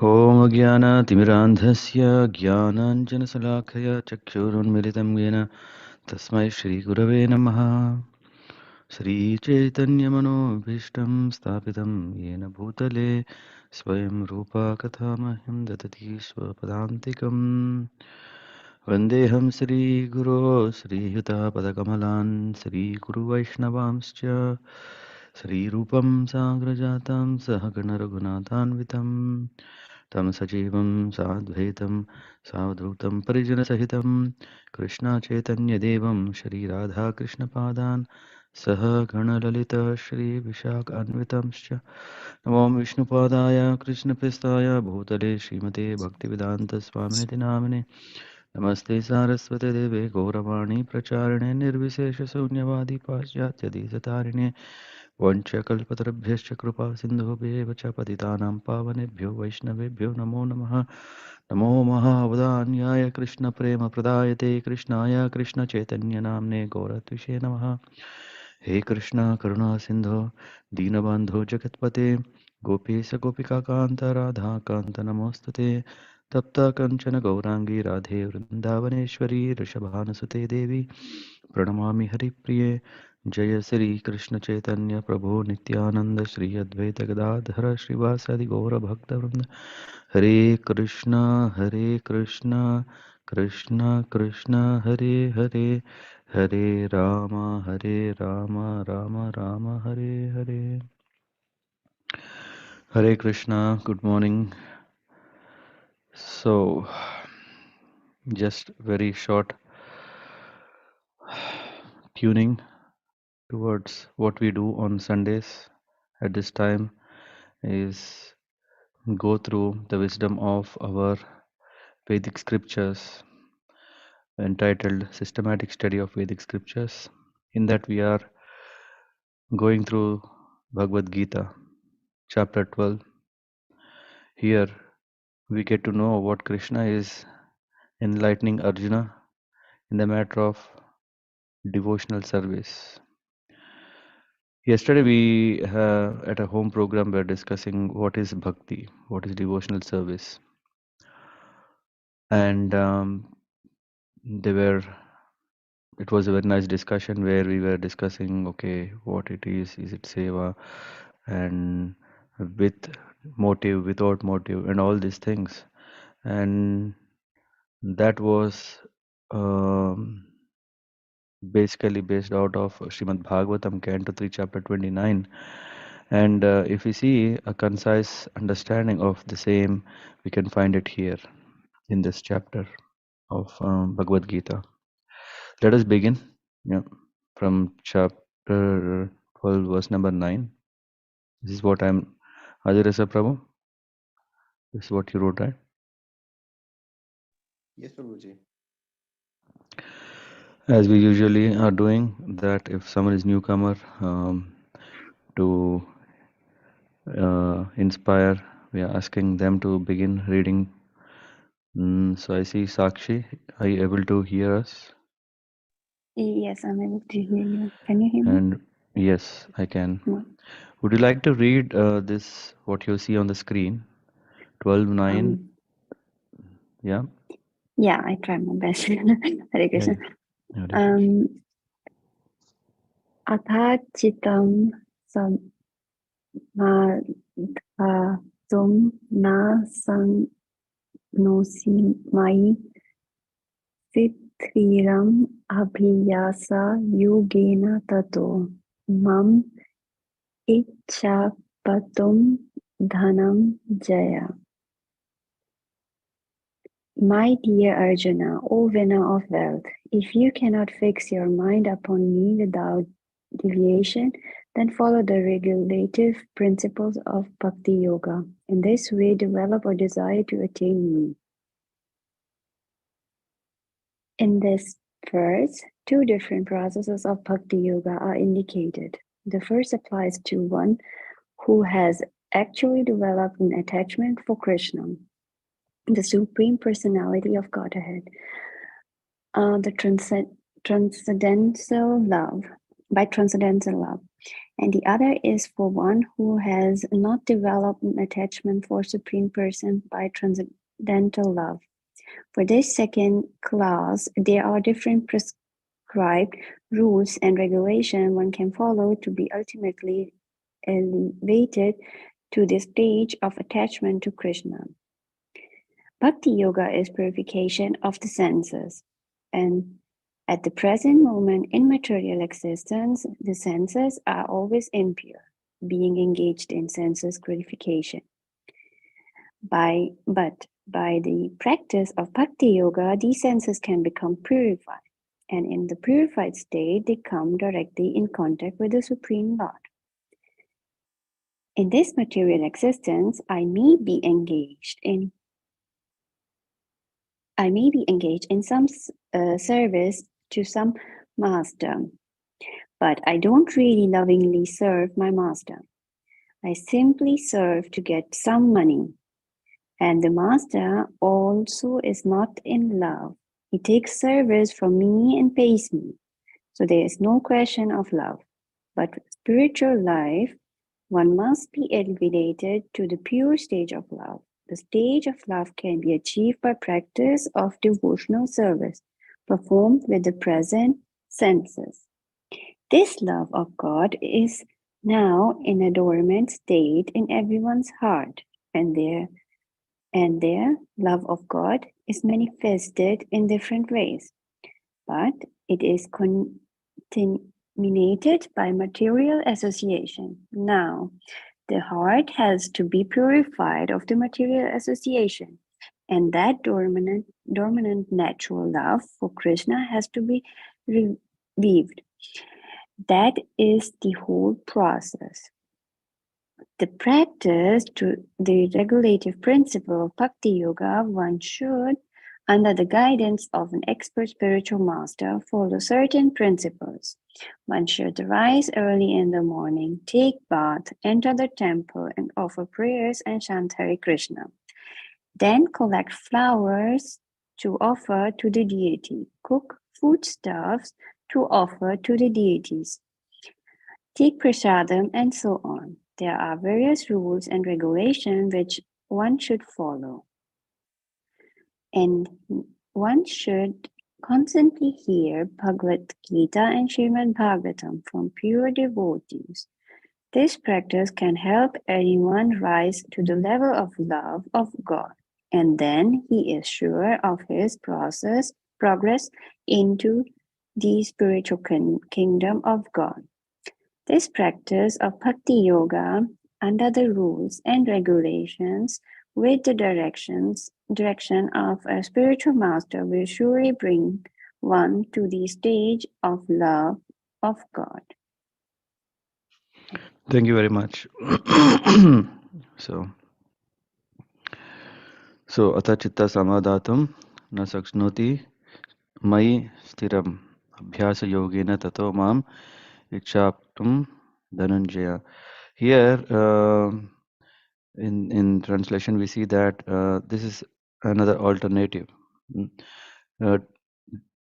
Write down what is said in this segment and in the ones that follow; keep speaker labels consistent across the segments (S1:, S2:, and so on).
S1: ॐ अज्ञानातिमिरान्धस्य ज्ञानाञ्जनशलाखया चक्षुरुन्मिलितं येन तस्मै श्रीगुरवे नमः। श्रीचैतन्यमनोभीष्टं स्थापितं येन भूतले स्वयं रूपा कथा मह्यं ददति स्वपदान्तिकम्। वन्देऽहं श्रीगुरो श्रीयुतापदकमलान् श्रीगुरुवैष्णवांश्च श्रीरूपं साग्रजातं सहगणरघुनाथान्वितं तं सजीवं साद्वैतं सावधूतं परिजनसहितं कृष्णचैतन्यदेवं श्रीराधाकृष्णपादान् सह गणललिता श्रीविशाखान्वितंश्च नमो विष्णुपादाय कृष्णप्रेष्ठाय भूतले श्रीमते भक्तिवेदान्तस्वामिनिति नामिने नमस्ते सारस्वते देवे गौरवाणी प्रचारिणे निर्विशेषशून्यवादी पाश्चात्यदेशतारिणे वंशकल्पतरुभ्यश्च कृपा सिन्धुभ्येव च पतितानां पावनेभ्यो वैष्णवेभ्यो नमो नमः। नमो महावदान्याय कृष्णप्रेमप्रदायते कृष्णाय कृष्णचैतन्यनाम्ने गौरत्विषे नमः। हे कृष्ण करुणा सिन्धो दीनबन्धो जगत्पते गोपीश गोपिकान्त राधाकान्त नमोऽस्तुते तप्त कंचन गौरांगी राधे वृंदावनेश्वरी ऋषभानुसुते देवी प्रणमामि हरिप्रिये जय श्री कृष्ण चैतन्य प्रभु नित्यानंद श्री अद्वैत गदाधर श्रीवासादि गौर भक्तवृंद हरे Krishna Krishna Krishna Hare Hare Hare Ram Ram Ram Hare Hare. Hare Krishna, good morning. So, just very short tuning towards what we do on Sundays at this time is go through the wisdom of our Vedic scriptures entitled Systematic Study of Vedic Scriptures. In that, we are going through Bhagavad Gita, chapter 12. Here, we get to know what Krishna is enlightening Arjuna in the matter of devotional service. Yesterday we at a home program were discussing what is bhakti, what is devotional service, and it was a very nice discussion where we were discussing okay what it is it seva, and with motive, without motive, and all these things, and that was um, basically based out of Srimad Bhagavatam, Canto 3, Chapter 29. And if we see a concise understanding of the same, we can find it here in this chapter of Bhagavad Gita. Let us begin from chapter 12, verse number 9. This is what I'm. Adirasa Prabhu, this is what you wrote, right?
S2: Yes, Prabhuji.
S1: As we usually are doing, that if someone is newcomer, to inspire, we are asking them to begin reading. So I see Sakshi. Are you able to hear us?
S3: Yes, I'm able to hear you. Can you hear me?
S1: And yes, I can.
S3: No.
S1: Would you like to read this, what you see on the screen? 12:9. Yeah.
S3: Yeah, I try my best. Hare Krishna.
S1: Yeah. Hare Krishna.
S3: Athachitam samadhatum na sangnosi mai sithiram abhiyasa yogena tato mam ichchapatum dhanam jaya. My dear Arjuna, O winner of wealth, if you cannot fix your mind upon me without deviation, then follow the regulative principles of Bhakti Yoga. In this way, develop a desire to attain me. In this verse, two different processes of Bhakti Yoga are indicated. The first applies to one who has actually developed an attachment for Krishna, the Supreme Personality of Godhead. The transcendental love. by transcendental love, and the other is for one who has not developed an attachment for Supreme Person by transcendental love. For this second class, there are different prescribed rules and regulations one can follow to be ultimately elevated to the stage of attachment to Krishna. Bhakti Yoga is purification of the senses, and at the present moment in material existence, the senses are always impure, being engaged in senses gratification. But by the practice of Bhakti Yoga, these senses can become purified, and in the purified state, they come directly in contact with the Supreme Lord. In this material existence, I may be engaged in some service to some master, but I don't really lovingly serve my master. I simply serve to get some money, and the master also is not in love. He takes service from me and pays me, so there is no question of love. But spiritual life, one must be elevated to the pure stage of love. The stage of love can be achieved by practice of devotional service performed with the present senses. This love of God is now in a dormant state in everyone's heart, and their love of God is manifested in different ways, but it is contaminated by material association. Now, the heart has to be purified of the material association, and that dormant natural love for Krishna has to be revived. That is the whole process. The practice to the regulative principle of Bhakti Yoga, one should, under the guidance of an expert spiritual master, follow certain principles. One should rise early in the morning, take bath, enter the temple, and offer prayers and chant Hare Krishna. Then collect flowers to offer to the deity, cook foodstuffs to offer to the deities, take prasadam, and so on. There are various rules and regulations which one should follow, and one should constantly hear Bhagavad Gita and Srimad Bhagavatam from pure devotees. This practice can help anyone rise to the level of love of God, and then he is sure of his progress into the spiritual kingdom of God. This practice of Bhakti Yoga, under the rules and regulations, with the direction of a spiritual master, will surely bring one to the stage of love of God.
S1: Thank you very much. So, अथ चित्त समादातुं न शक्नोति मयि स्थिरम् अभ्यासयोगेन ततो माम् इच्छाप्तुं Dhananjaya. Here, in translation, we see that this is another alternative. Mm. Uh,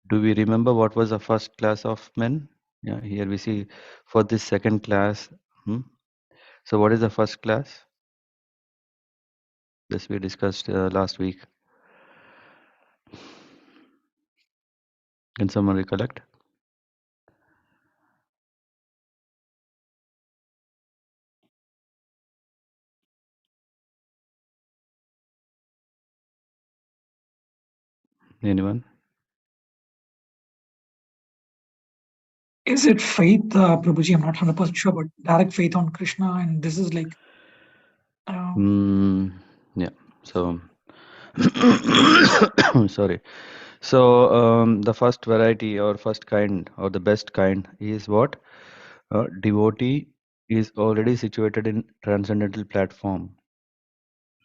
S1: do we remember what was the first class of men? Yeah, here we see for this second class. So, what is the first class? This we discussed last week. Can someone recollect? Anyone?
S2: Is it faith, Prabhuji? I'm not 100% sure, but direct faith on Krishna, and this is like,
S1: Yeah. So, sorry. So, the first variety or first kind or the best kind is what? Devotee is already situated in transcendental platform.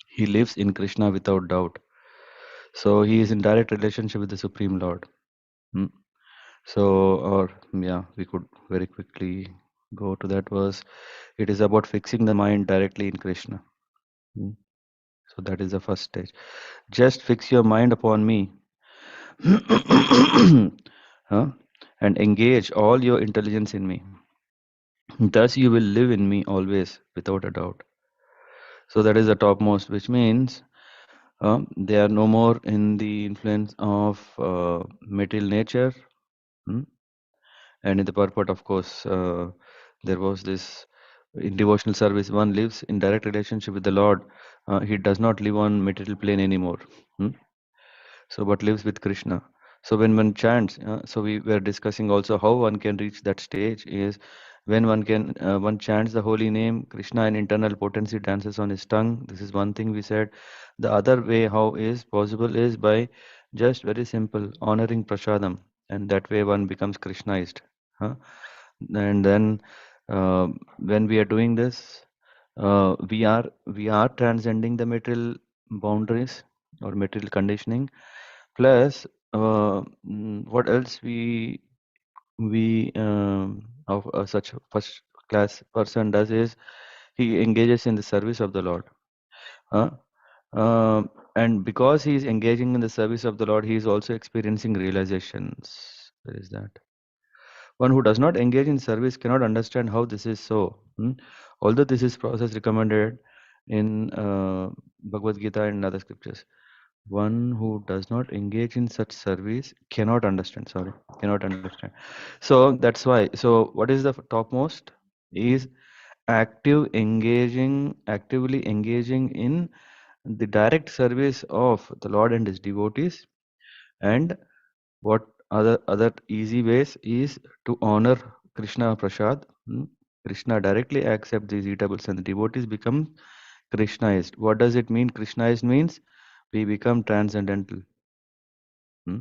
S1: He lives in Krishna without doubt. So he is in direct relationship with the Supreme Lord. Hmm. So, or yeah, we could very quickly go to that verse. It is about fixing the mind directly in Krishna. Hmm. So that is the first stage. Just fix your mind upon me. Huh? and engage all your intelligence in me. Thus you will live in me always, without a doubt. So that is the topmost, which means they are no more in the influence of material nature. hmm? And in the purport, of course, there was this in devotional service, one lives in direct relationship with the Lord. He does not live on material plane anymore. hmm? So but lives with Krishna. So when one chants, so we were discussing also how one can reach that stage is when one chants the holy name Krishna, and internal potency dances on his tongue. This is one thing we said. The other way how is possible is by just very simple honoring prasadam, and that way one becomes Krishnaized. huh? And then when we are doing this, we are transcending the material boundaries or material conditioning. Plus, what else we of such first class person does is he engages in the service of the Lord. Uh, and because he is engaging in the service of the Lord, he is also experiencing realizations. There is that. One who does not engage in service cannot understand how this is so. Although this is process recommended in Bhagavad Gita and other scriptures, one who does not engage in such service cannot understand. Sorry, cannot understand. So that's why. So what is the topmost? Is actively engaging in the direct service of the Lord and His devotees, and what other easy ways is to honor Krishna Prasad. Krishna directly accepts these eatables and the devotees become Krishnaized. What does it mean? Krishnaized means we become transcendental. Hmm?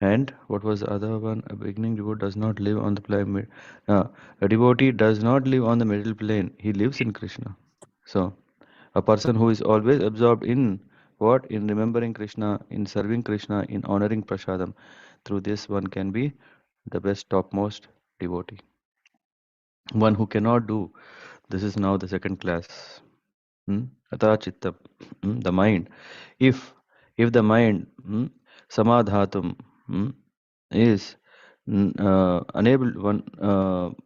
S1: And what was the other one? A beginning devotee does not live on the plane. A devotee does not live on the middle plane. He lives in Krishna. So a person who is always absorbed in what? In remembering Krishna, in serving Krishna, in honoring Prasadam. Through this one can be the best topmost devotee. One who cannot do this is now the second class. Ata chitta, the mind. If the mind samadhatum is unable one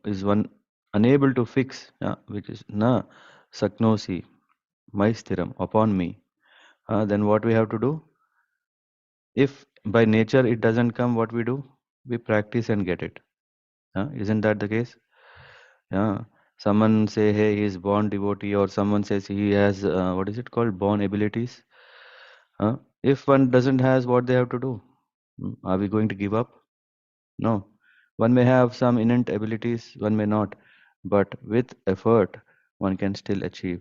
S1: is one unable to fix, which is na saknosi maistiram upon me, then what we have to do? If by nature it doesn't come, what we do? We practice and get it. Isn't that the case? Yeah. Someone say, hey, he is born devotee, or someone says he has what is it called, born abilities. If one doesn't has, what they have to do? Are we going to give up? No. One may have some innate abilities, one may not, but with effort, one can still achieve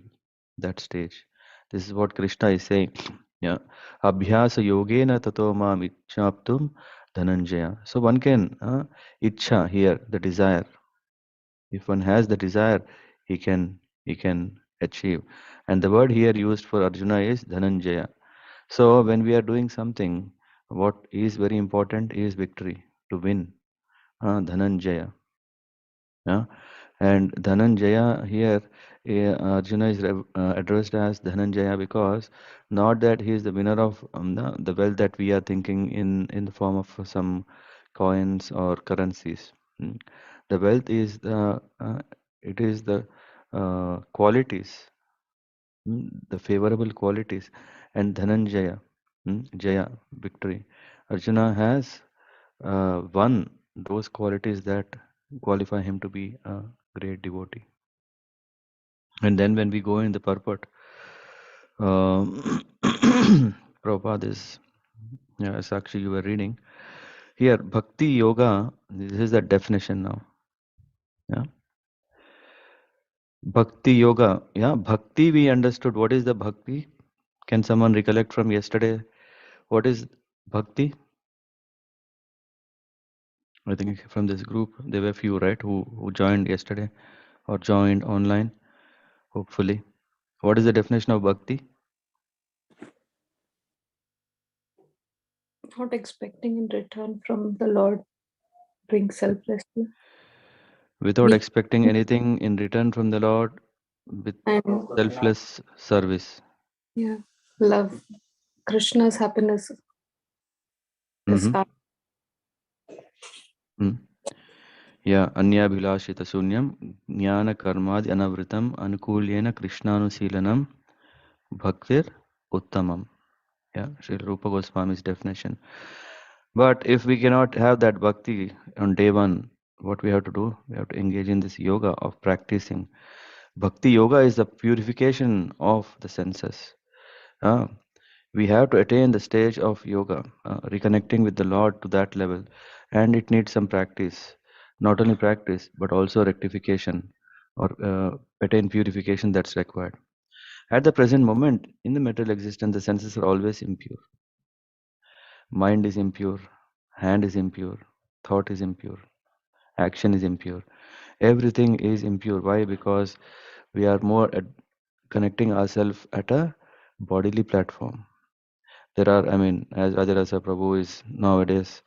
S1: that stage. This is what Krishna is saying. Yeah. Abhyasa yogena tato mam ichchaptum dhananjaya. So one can, ichcha here, the desire. If one has the desire, he can achieve. And the word here used for Arjuna is dhananjaya. So when we are doing something, what is very important is victory, to win. Dhananjaya. Yeah? And Dhananjaya here, Arjuna is addressed as Dhananjaya because not that he is the winner of the wealth that we are thinking in the form of some coins or currencies. The wealth is it is the qualities, the favorable qualities, and Dhananjaya, Jaya, victory. Arjuna has won those qualities that qualify him to be a great devotee. And then when we go in the purport, Prabhupada is, yeah, Sakshi, you were reading here, Bhakti Yoga. This is the definition now. Yeah, Bhakti Yoga. Yeah, Bhakti. We understood. What is the Bhakti? Can someone recollect from yesterday? What is Bhakti? I think from this group there were few, right, who joined yesterday or joined online. Hopefully, what is the definition of Bhakti?
S4: Not expecting in return from the Lord, doing selflessly.
S1: Without expecting anything in return from the Lord, with
S4: And
S1: selfless service.
S4: yeah, love. Krishna's happiness is
S1: hmm
S4: start.
S1: Hmm. Yeah, anyabhilashita sunyam jnana karmadi anavritam anukulyena krishnanusilanam bhaktir uttamam. Yeah, Sri Rupa Goswami's definition. But if we cannot have that bhakti on day one, what we have to do? We have to engage in this yoga of practicing. Bhakti yoga is the purification of the senses. Ah, we have to attain the stage of yoga, reconnecting with the Lord to that level, and it needs some practice. Not only practice, but also rectification or attain purification that's required. At the present moment, in the material existence, the senses are always impure. Mind is impure, hand is impure, thought is impure, action is impure. Everything is impure. Why? Because we are more at connecting ourselves at a bodily platform. There are, I mean, as Ajarasa Prabhu is nowadays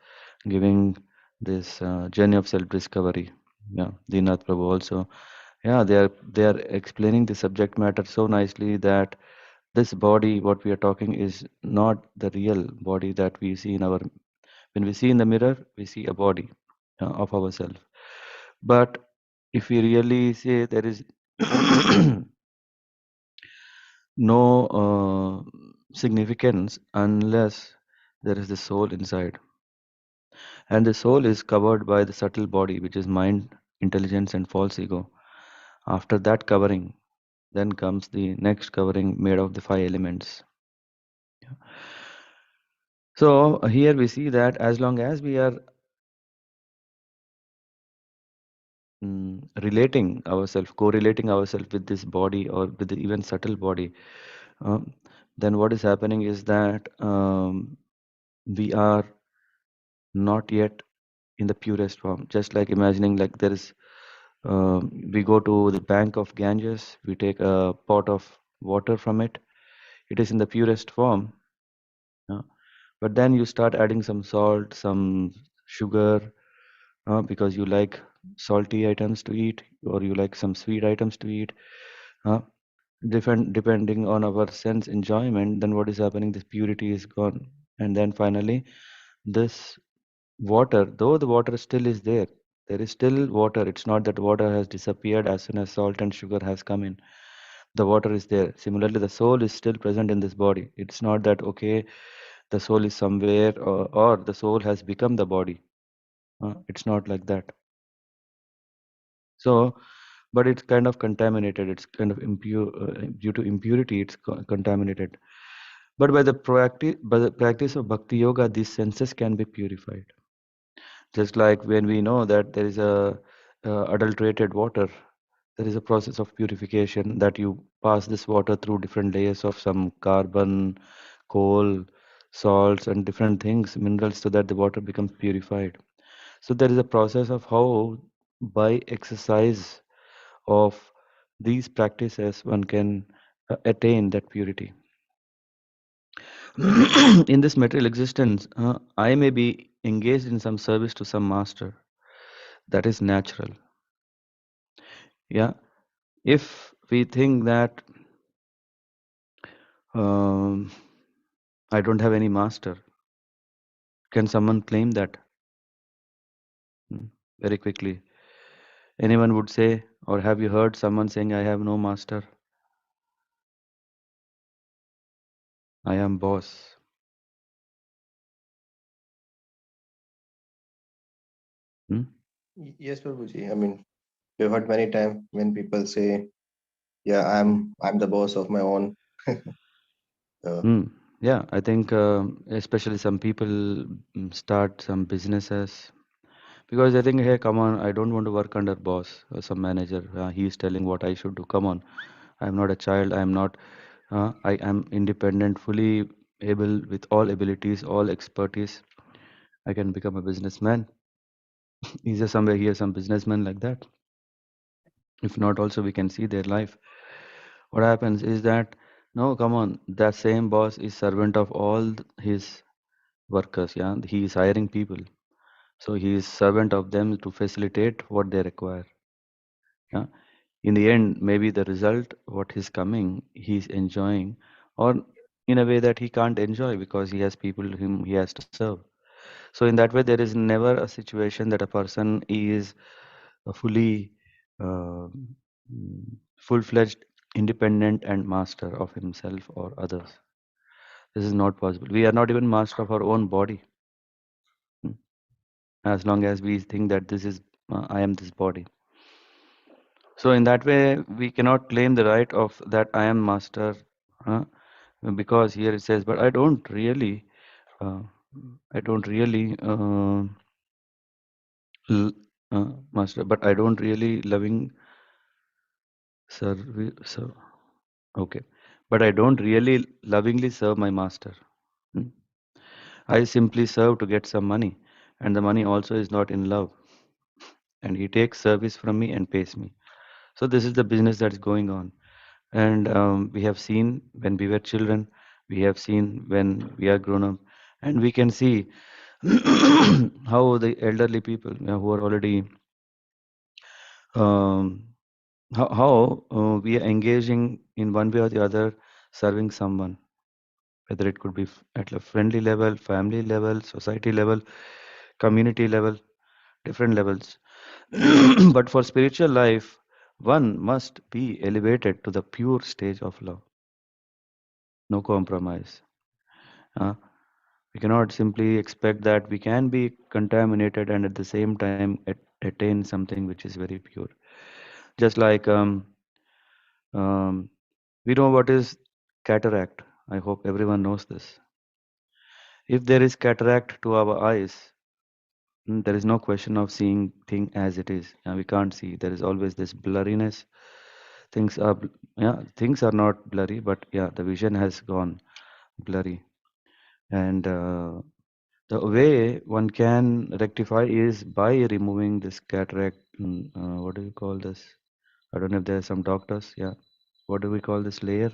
S1: giving this journey of self-discovery. Yeah, Dinath Prabhu also. Yeah, they are explaining the subject matter so nicely that this body, what we are talking, is not the real body that we see in our. When we see in the mirror, we see a body of ourselves. But if we really say there is no significance unless there is the soul inside. And the soul is covered by the subtle body, which is mind, intelligence, and false ego. After that covering, then comes the next covering made of the five elements. So here we see that as long as we are relating ourselves, correlating ourselves with this body or with the even subtle body, um, then what is happening is that we are not yet in the purest form. Just like imagining like there is, we go to the bank of Ganges, we take a pot of water from it. It is in the purest form, but then you start adding some salt, some sugar, because you like salty items to eat, or you like some sweet items to eat. Uh, depending on our sense enjoyment, then what is happening? This purity is gone, and then finally, this water, though the water still is there, there is still water. It's not that water has disappeared as soon as salt and sugar has come in. The water is there. Similarly, the soul is still present in this body. It's not that okay, the soul is somewhere, or the soul has become the body. It's not like that. So, but it's kind of contaminated. It's kind of impure due to impurity. It's contaminated. But by the practice of bhakti yoga, these senses can be purified. Just like when we know that there is a adulterated water, there is a process of purification that you pass this water through different layers of some carbon, coal, salts, and different things, minerals, so that the water becomes purified. So there is a process of how, by exercise of these practices, one can attain that purity. In this material existence, I may be engaged in some service to some master. That is natural. Yeah. If we think that um, I don't have any master, can someone claim that? Very quickly? Anyone would say, or have you heard someone saying, I have no master, I am boss? Hmm?
S5: Yes, Prabhuji. I mean, we've heard many times when people say, "Yeah, I'm the boss of my own." uh,
S1: Hmm. Yeah, I think especially some people start some businesses because they think, hey, come on, I don't want to work under boss or some manager. He is telling what I should do. Come on, I am not a child. I am not. I am independent, fully able with all abilities, all expertise. I can become a businessman. Is there somewhere here some businessmen like that? If not, also we can see their life. What happens is that no, come on, that same boss is servant of all his workers. Yeah, he is hiring people, so he is servant of them to facilitate what they require. Yeah, in the end, maybe the result, what is coming, he's enjoying, or in a way that he can't enjoy because he has people whom he has to serve. So in that way, there is never a situation that a person is a fully uh, full-fledged, independent and master of himself or others. This is not possible. We are not even master of our own body. Hmm. As long as we think that this is, I am this body. So in that way, we cannot claim the right of that I am master, uh, because here it says, but I don't really, uh, l- master, but I don't really loving serve, so okay, but I don't really lovingly serve my master. Hmm. I simply serve to get some money, and the money also is not in love, and he takes service from me and pays me. So this is the business that's going on. And we have seen when we were children, we have seen when we are grown up, and we can see how the elderly people, who are already um, how we are engaging in one way or the other, serving someone, whether it could be at a friendly level, family level, society level, community level, different levels. But for spiritual life, one must be elevated to the pure stage of love, no compromise. Uh, we cannot simply expect that we can be contaminated and at the same time attain something which is very pure. Just like we know what is cataract. I hope everyone knows this. If there is cataract to our eyes, there is no question of seeing thing as it is. We can't see. There is always this blurriness. Things are, things are not blurry, but yeah, the vision has gone blurry. And the way one can rectify is by removing this cataract. What do you call this? I don't know if there are some doctors. Yeah, what do we call this layer?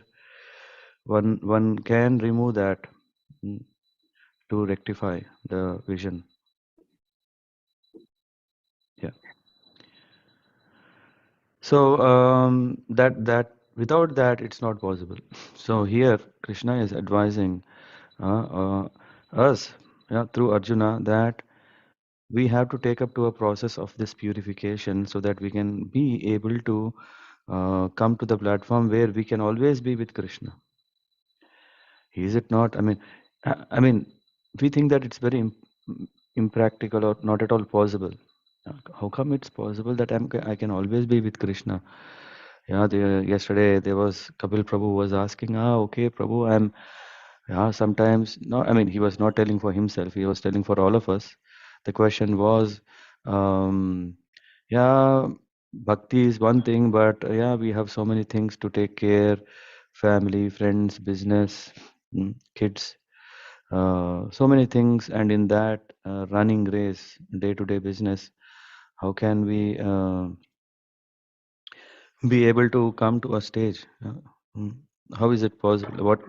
S1: One can remove that, mm, to rectify the vision. Yeah. So that without that it's not possible. So here Krishna is advising uh, uh, us, through Arjuna, that we have to take up to a process of this purification so that we can be able to come to the platform where we can always be with Krishna. Is it not? I mean, we think that it's very impractical or not at all possible. How come it's possible that I can always be with Krishna? Yeah, yesterday there was Kapil Prabhu was asking, okay, Prabhu, sometimes, no, I mean, he was not telling for himself, he was telling for all of us. The question was, um, yeah, bhakti is one thing, but we have so many things to take care, family, friends, business, kids, so many things, and in that running race, day-to-day business, how can we be able to come to a stage? Mm, how is it possible? What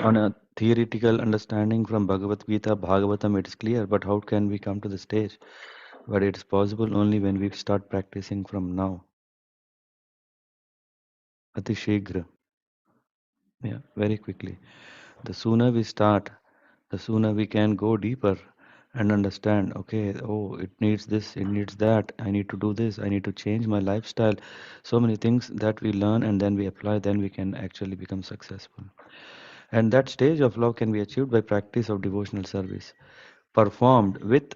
S1: on a theoretical understanding from Bhagavad Gita, Bhagavatam, it is clear, but how can we come to the stage? But it is possible only when we start practicing from now. Ati Shighra. Yeah, very quickly. The sooner we start, the sooner we can go deeper and understand, okay, oh, it needs this, it needs that, I need to do this, I need to change my lifestyle. So many things that we learn and then we apply, then we can actually become successful. And that stage of love can be achieved by practice of devotional service, performed with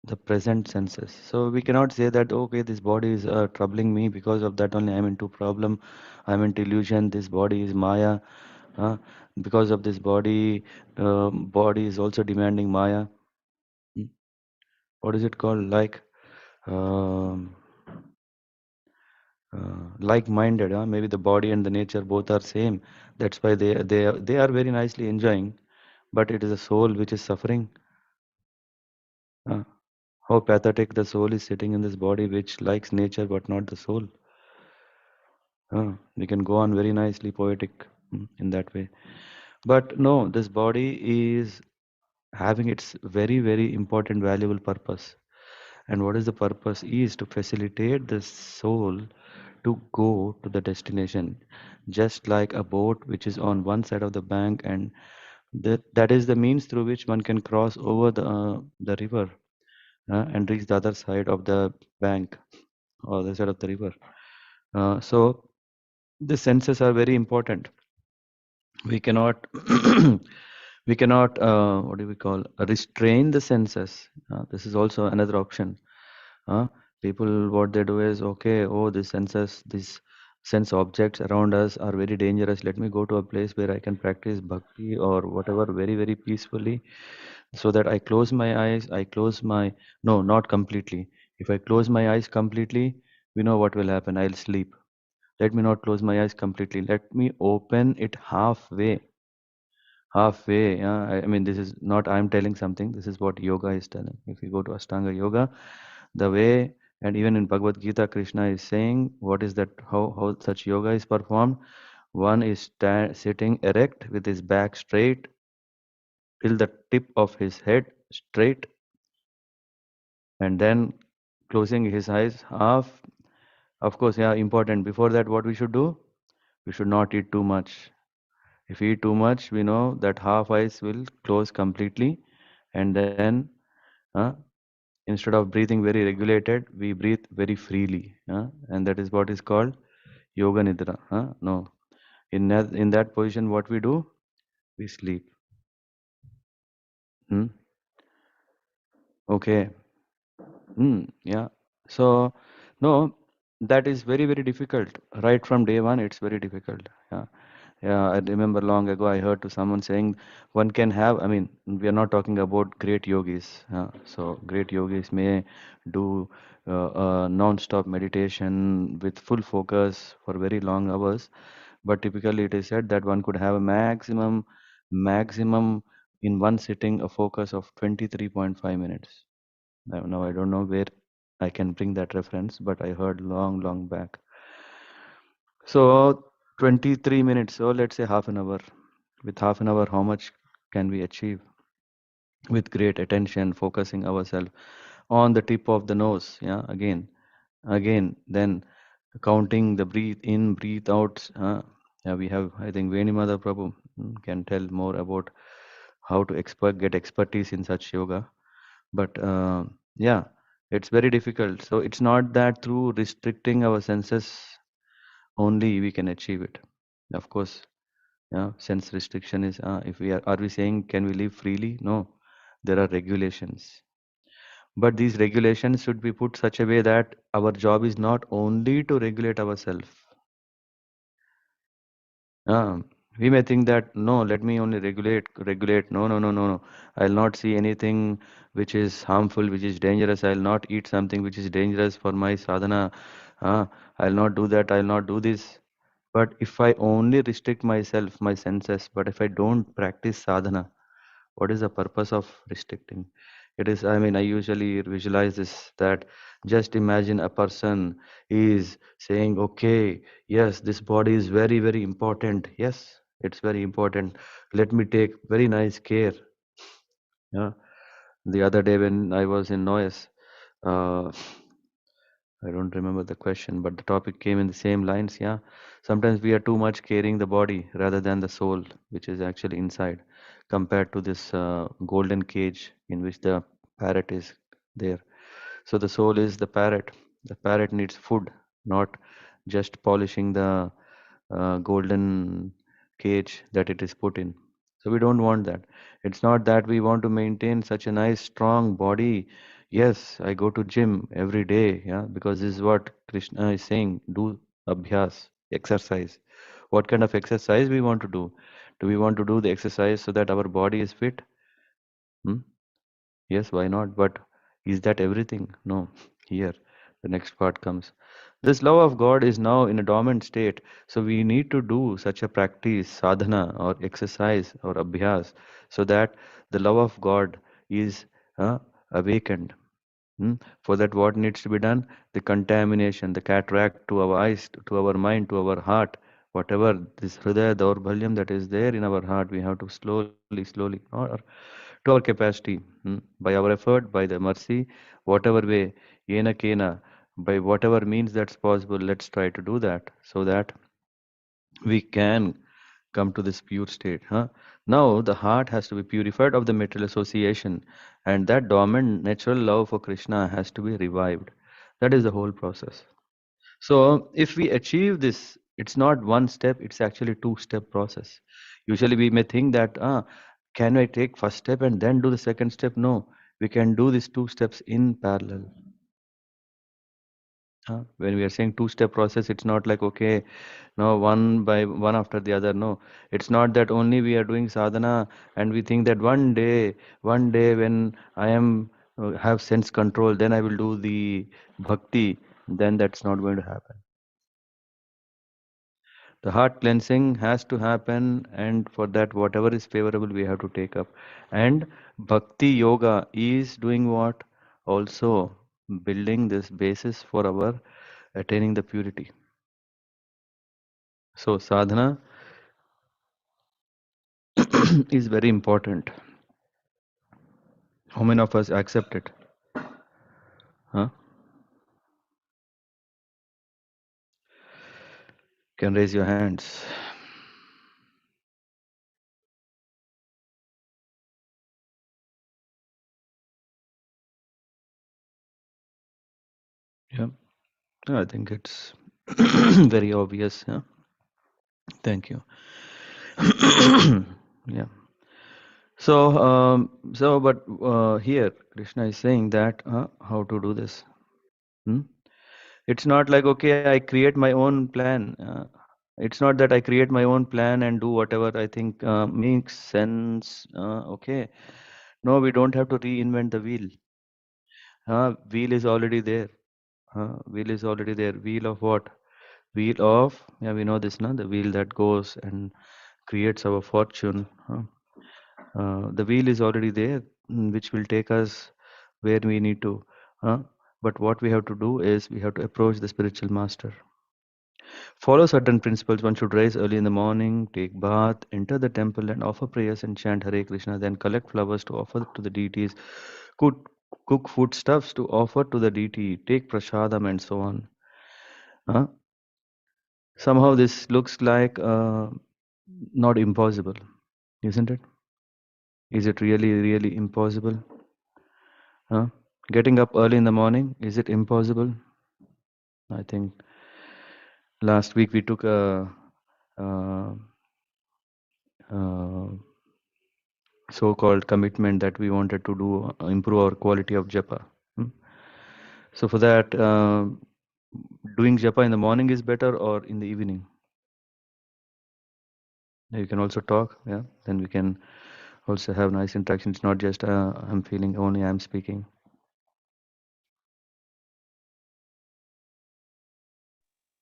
S1: the present senses. So we cannot say that, okay, this body is troubling me, because of that only I'm into problem, I'm into illusion, this body is Maya. uh, because of this body, body is also demanding Maya. Mm, what is it called? Um, like-minded. Maybe the body and the nature both are same. That's why they are very nicely enjoying, but it is the soul which is suffering. Uh, how pathetic the soul is sitting in this body which likes nature but not the soul. We can go on very nicely poetic, in that way. But no, this body is having its very, very important, valuable purpose. And what is the purpose? Is to facilitate the soul to go to the destination. Just like a boat which is on one side of the bank and That is the means through which one can cross over the river and reach the other side of the bank or the side of the river. So the senses are very important. We cannot we cannot what do we call restrain the senses. This is also another option. uh, People, what they do is, okay, oh, the senses, these sense objects around us are very dangerous, let me go to a place where I can practice bhakti or whatever very very peacefully, so that I close my eyes, I close my, no, not completely. If I close my eyes completely, we know what will happen, I'll sleep. Let me not close my eyes completely, let me open it halfway. Yeah, I mean, this is not I'm telling something, this is what yoga is telling. If you go to Ashtanga yoga, the way, and even in Bhagavad Gita, Krishna is saying what is that, how such yoga is performed. One is sitting erect with his back straight till the tip of his head straight, and then closing his eyes half. Of course, yeah, important. Before that, what we should do? We should not eat too much. If we eat too much, we know that half eyes will close completely, and then uh, instead of breathing very regulated, we breathe very freely, and that is what is called yoga nidra. No, in that position, what we do? We sleep. Hmm? Okay. Yeah. So, no, that is very, very difficult. Right from day one, it's very difficult. Yeah. Yeah. I remember long ago, I heard to someone saying one can have, I mean, we are not talking about great yogis. So, great yogis may do non-stop meditation with full focus for very long hours. But typically, it is said that one could have a maximum in one sitting, a focus of 23.5 minutes. Now I don't know where I can bring that reference, but I heard long, long back. So 23 minutes, so let's say half an hour. With half an hour, how much can we achieve? With great attention, focusing ourselves on the tip of the nose. Yeah, again, then counting the breathe in, breathe out. Yeah, we have, I think, Venimada Prabhu can tell more about how to get expertise in such yoga. But yeah, it's very difficult. So it's not that through restricting our senses only we can achieve it. Of course, yeah, sense restriction is, if are we saying can we live freely? No, there are regulations. But these regulations should be put such a way that our job is not only to regulate ourselves. We may think that no, let me only regulate. No, no, no, no, no. I'll not see anything which is harmful, which is dangerous. I'll not eat something which is dangerous for my sadhana. Uh, I'll not do that. I'll not do this. But if I only restrict myself, my senses, but if I don't practice sadhana, what is the purpose of restricting? It is, I mean, I usually visualize this, that just imagine a person is saying, okay, yes, this body is very, very important. Yes, it's very important. Let me take very nice care. Yeah. The other day when I was in Noyes, uh, I don't remember the question, but the topic came in the same lines. Yeah. Sometimes we are too much caring the body rather than the soul, which is actually inside, compared to this golden cage in which the parrot is there. So the soul is the parrot. The parrot needs food, not just polishing the golden cage that it is put in. So we don't want that. It's not that we want to maintain such a nice, strong body. Yes, I go to gym every day, yeah, because this is what Krishna is saying. Do abhyas, exercise. What kind of exercise we want to do? Do we want to do the exercise so that our body is fit? Hmm? Yes, why not? But is that everything? No. Here, the next part comes. This love of God is now in a dormant state, so we need to do such a practice, sadhana, or exercise, or abhyas, so that the love of God is awakened. For that, what needs to be done? The contamination, the cataract to our eyes, to our mind, to our heart, whatever this hridaya daurbhalyam that is there in our heart, we have to slowly, or to our capacity, by our effort, by the mercy, whatever way, yena kena, by whatever means that's possible, let's try to do that so that we can come to this pure state. Huh? Now the heart has to be purified of the material association, and that dormant natural love for Krishna has to be revived. That is the whole process. So if we achieve this, it's not one step, it's actually two-step process. Usually we may think that, can I take first step and then do the second step? No, we can do these two steps in parallel. When we are saying two-step process, it's not like, okay, no, one by one after the other. No, it's not that only we are doing sadhana and we think that one day when I am have sense control, then I will do the bhakti. Then that's not going to happen. The heart cleansing has to happen, and for that, whatever is favorable, we have to take up. And bhakti yoga is doing what? Also building this basis for our attaining the purity. So sadhana is very important. How many of us accept it? Huh? Can raise your hands. Yeah, I think it's very obvious. Yeah, thank you. Yeah. But here Krishna is saying that how to do this. Hmm? It's not like, okay, I create my own plan. It's not that I create my own plan and do whatever I think makes sense. Okay. No, we don't have to reinvent the wheel. Wheel is already there. Wheel is already there. Wheel of what? Wheel of, yeah, we know this, no? The wheel that goes and creates our fortune. The wheel is already there, which will take us where we need to. But what we have to do is we have to approach the spiritual master. Follow certain principles. One should rise early in the morning, take bath, enter the temple and offer prayers and chant Hare Krishna, then collect flowers to offer to the deities, cook foodstuffs to offer to the deity, take prasadam and so on. Somehow this looks like not impossible, isn't it? Is it really, really impossible? Getting up early in the morning, is it impossible? I think last week we took a so-called commitment that we wanted to do improve our quality of japa. So for that, doing japa in the morning is better or in the evening? You can also talk, yeah. Then we can also have nice interaction. It's not just I'm feeling only I'm speaking.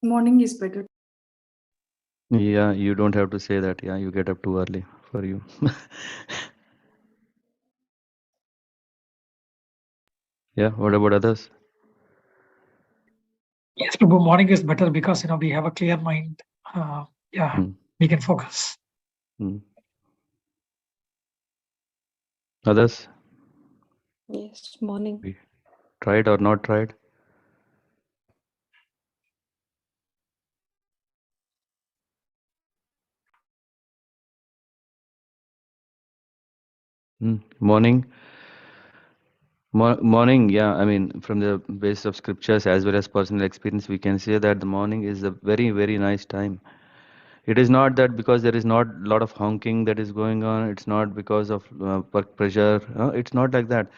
S4: Morning is better.
S1: Yeah, you don't have to say that. Yeah, you get up too early for you. Yeah, what about others?
S2: Yes, Prabhu, morning is better because we have a clear mind. Yeah, we can focus.
S1: Others?
S4: Yes, morning.
S1: We tried or not tried? Morning. Morning, yeah. I mean, from the basis of scriptures as well as personal experience, we can say that the morning is a very, very nice time. It is not that because there is not a lot of honking that is going on. It's not because of work pressure. It's not like that.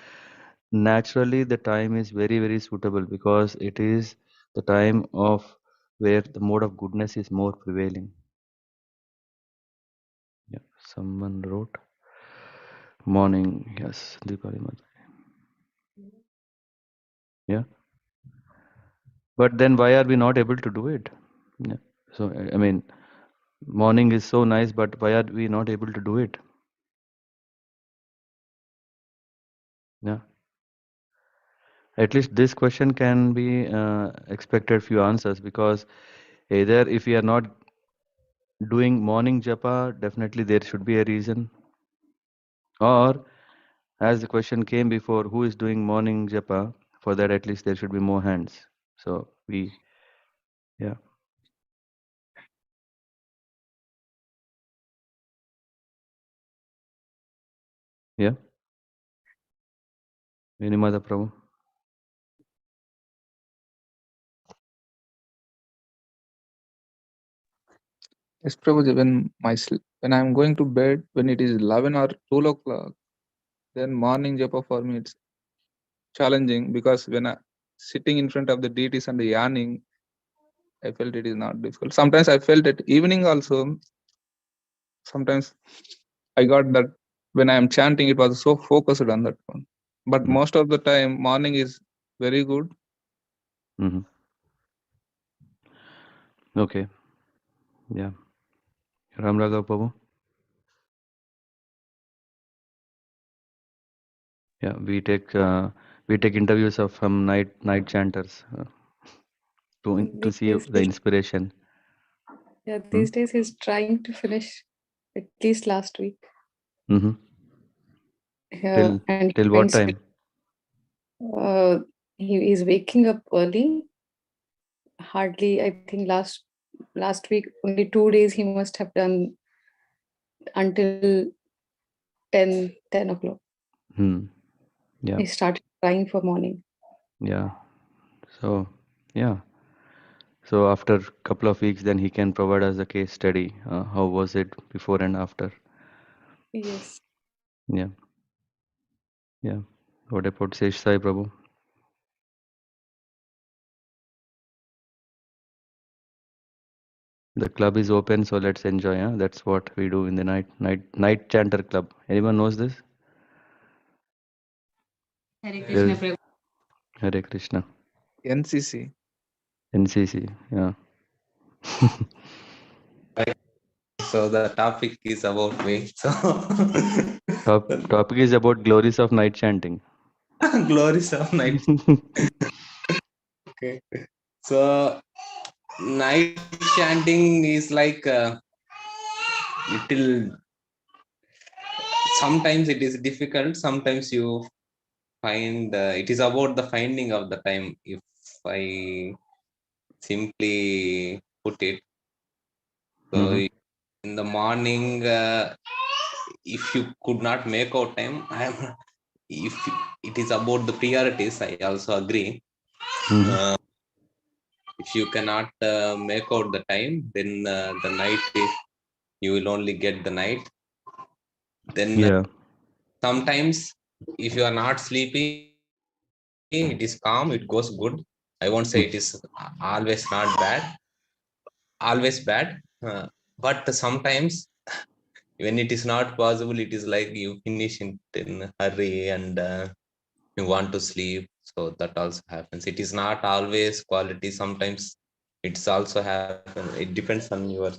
S1: Naturally, the time is very, very suitable because it is the time of where the mode of goodness is more prevailing. Yeah, someone wrote morning. Yes, Deepali Mata. Yeah, but then why are we not able to do it? Yeah. So I mean, morning is so nice, but why are we not able to do it? Yeah. At least this question can be expected few answers because either if we are not doing morning japa, definitely there should be a reason, or as the question came before, who is doing morning japa? For that, at least there should be more hands. So yeah. Yeah. Vinimada Prabhu.
S6: Yes, Prabhuji, when I'm going to bed, when it is 11 or 12 o'clock, then morning japa for me it's challenging, because when I sitting in front of the deities and yarning, I felt it is not difficult. Sometimes I felt it evening also. Sometimes I got that when I am chanting, it was so focused on that one. But most of the time, morning is very good.
S1: Mm-hmm. Okay. Yeah. Ram Raghav Prabhu. Yeah, we take interviews of night chanters to
S4: These
S1: see
S4: days,
S1: the inspiration.
S4: these days he's trying to finish at least last week.
S1: Mm-hmm.
S4: And he
S1: Till what
S4: finds
S1: time?
S4: he is waking up early. Hardly, I think last week only 2 days he must have done until 10 o'clock.
S1: Yeah.
S4: He started trying for morning.
S1: Yeah. So yeah. So after a couple of weeks, then he can provide us a case study. How was it before and after?
S4: Yes.
S1: Yeah. Yeah. What about Sesh Sai Prabhu? The club is open, so let's enjoy. Huh? That's what we do in the night chanter club. Anyone knows this?
S7: Hare
S1: There
S7: Krishna
S1: is
S7: Prabhu.
S1: Hare Krishna.
S6: NCC.
S1: NCC. Yeah.
S8: So the topic is about me. So
S1: Topic is about glories of night chanting.
S8: glories of night. Okay. So night chanting is like little. Sometimes it is difficult. Sometimes you find it is about the finding of the time. If I simply put it, so in the morning, if you could not make out time, if it is about the priorities, I also agree. If you cannot make out the time, then the night you will only get the night. Then
S1: Yeah.
S8: sometimes if you are not sleeping, it is calm, it goes good. I won't say it is always not bad, always bad. But sometimes when it is not possible, it is like you finish it in a hurry and you want to sleep. So that also happens. It is not always quality. Sometimes it's also happen. It depends on your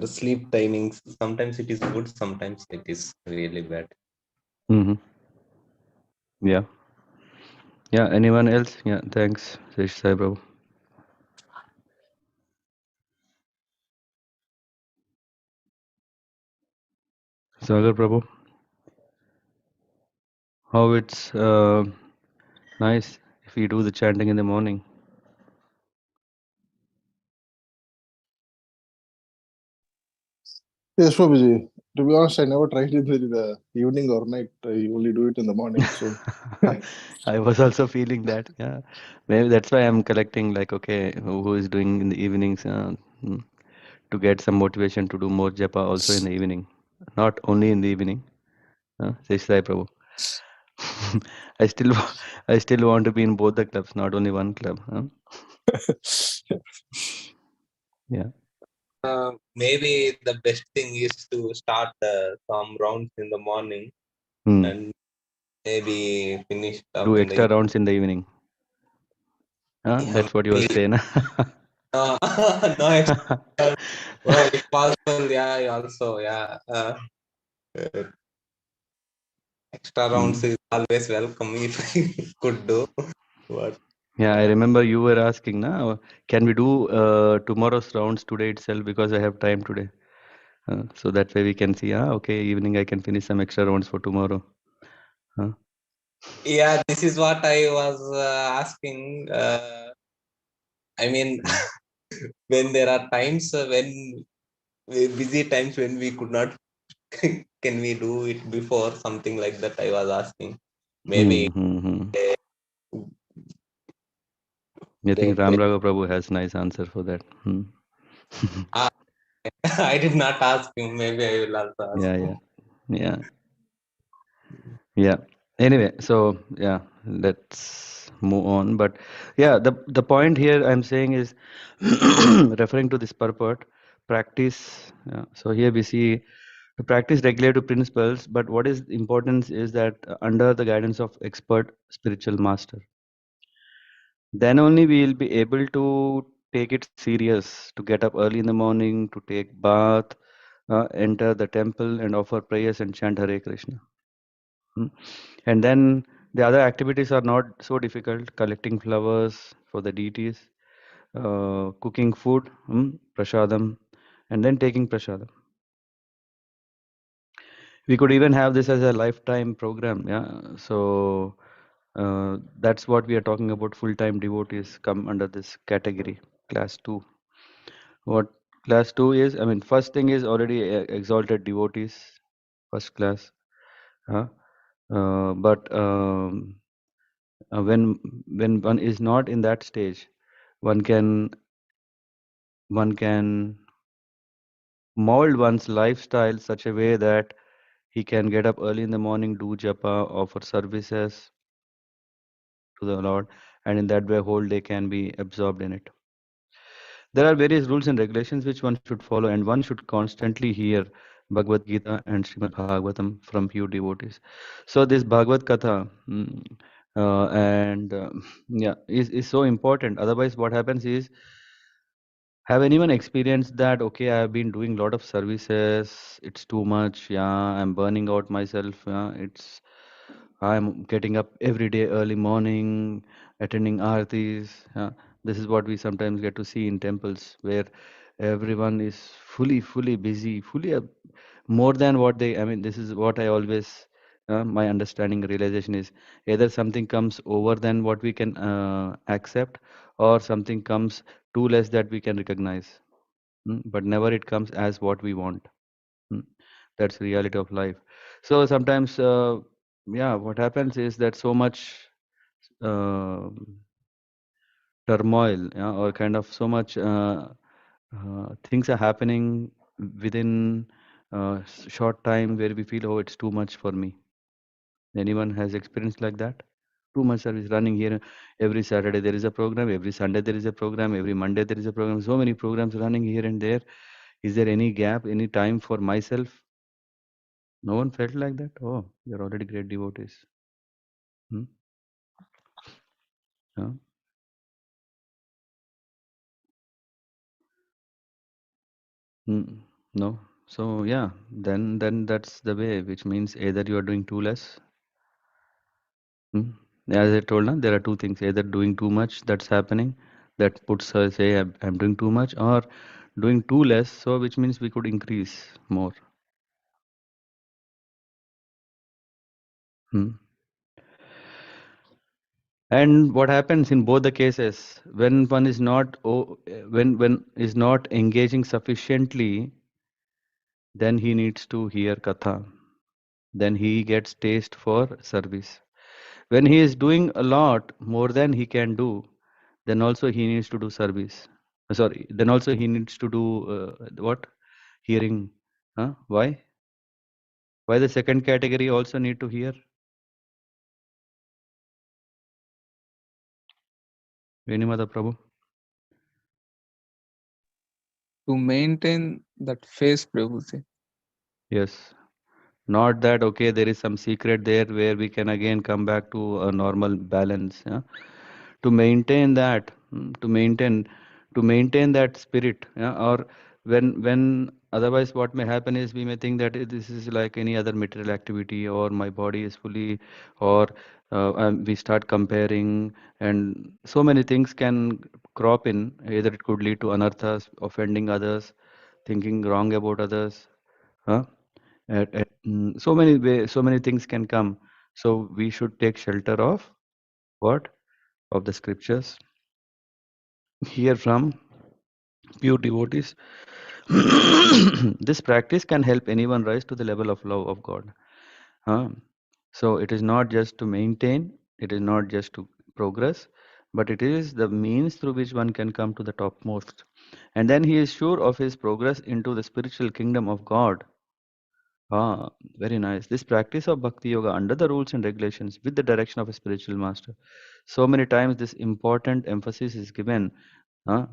S8: sleep timings. Sometimes it is good, sometimes it is really bad.
S1: Yeah. Yeah. Anyone else? Yeah. Thanks, Sesh Sai Prabhu. Sagar Prabhu. How it's nice if we do the chanting in the morning.
S9: Yes, Prabhuji. To be honest, I never tried it in the evening or night. I only do it in the morning. So
S1: I was also feeling that. Yeah, maybe that's why I'm collecting. Like, okay, who is doing in the evenings to get some motivation to do more japa also in the evening, not only in the evening. Say Sai Prabhu. I still, I still want to be in both the clubs, not only one club. Yeah.
S8: Maybe the best thing is to start some rounds in the morning and maybe finish up
S1: Do
S8: in the
S1: extra rounds in the evening. That's what you were saying.
S8: no, extra, if possible, yeah, also, yeah. Extra rounds is always welcome if I could do. But
S1: Yeah, I remember you were asking, na, can we do tomorrow's rounds today itself because I have time today. So that way we can see, okay, evening I can finish some extra rounds for tomorrow.
S8: yeah, this is what I was asking. I mean, when there are times when busy times when we could not can we do it before? Something like that I was asking. Maybe
S1: I
S8: they
S1: think Ram Raghav Prabhu has nice answer for that.
S8: Ah, I did not ask him. Maybe I will also ask
S1: Yeah,
S8: him.
S1: yeah. Anyway, so yeah, let's move on. But yeah, the point here I'm saying is referring to this purport, practice. So here we see to practice regulative principles, but what is important is that under the guidance of expert spiritual master, then only we will be able to take it serious, to get up early in the morning, to take bath, enter the temple and offer prayers and chant Hare Krishna. And then the other activities are not so difficult, collecting flowers for the deities, cooking food, prasadam, and then taking prasadam. We could even have this as a lifetime program. Yeah. So that's what we are talking about. Full-time devotees come under this category, class 2. What class 2 is? I mean, first thing is already exalted devotees, first class. But when one is not in that stage, one can mold one's lifestyle such a way that he can get up early in the morning, do japa, offer services to the Lord, and in that way whole day can be absorbed in it. There are various rules and regulations which one should follow, and one should constantly hear Bhagavad Gita and Srimad Bhagavatam from pure devotees. So this Bhagavad Katha is so important. Otherwise, what happens is, have anyone experienced that? Okay, I have been doing a lot of services. It's too much. Yeah, I'm burning out myself. Yeah, I'm getting up every day early morning, attending aartis. Yeah, this is what we sometimes get to see in temples where everyone is fully busy, fully more than what they. I mean, this is what I always. My understanding realization is either something comes over than what we can accept, or something comes too less that we can recognize. But never it comes as what we want. Mm, That's the reality of life. So sometimes, what happens is that so much uh, turmoil, or kind of so much things are happening within short time where we feel, oh, it's too much for me. Anyone has experience like that? Too much service running here. Every Saturday there is a program. Every Sunday there is a program. Every Monday there is a program. So many programs running here and there. Is there any gap, any time for myself? No one felt like that? Oh, you're already great devotees. Hmm? Yeah. No. So yeah, then that's the way, which means either you are doing too less. As I told now, there are two things: either doing too much, that's happening, that puts her say I'm doing too much, or doing too less, so which means we could increase more. Hmm. And what happens in both the cases, when one is not when is not engaging sufficiently, then he needs to hear katha. Then he gets taste for service. When he is doing a lot more than he can do, then also he needs to do service. Sorry, then also he needs to do what? Hearing. Why? Why the second category also need to hear? Venimada Prabhu.
S6: To maintain that phase, Prabhuji.
S1: Yes. Not that, okay, there is some secret there where we can again come back to a normal balance. Yeah? To maintain that, to maintain that spirit, yeah? Or when otherwise what may happen is we may think that this is like any other material activity, or my body is fully, or we start comparing, and so many things can crop in. Either it could lead to anarthas, offending others, thinking wrong about others. Huh? So many things can come. So we should take shelter of what? Of the scriptures, hear from pure devotees, This practice can help anyone rise to the level of love of God. So it is not just to maintain, it is not just to progress, but it is the means through which one can come to the topmost. And then he is sure of his progress into the spiritual kingdom of God. Very nice. This practice of Bhakti Yoga under the rules and regulations with the direction of a spiritual master. So many times this important emphasis is given that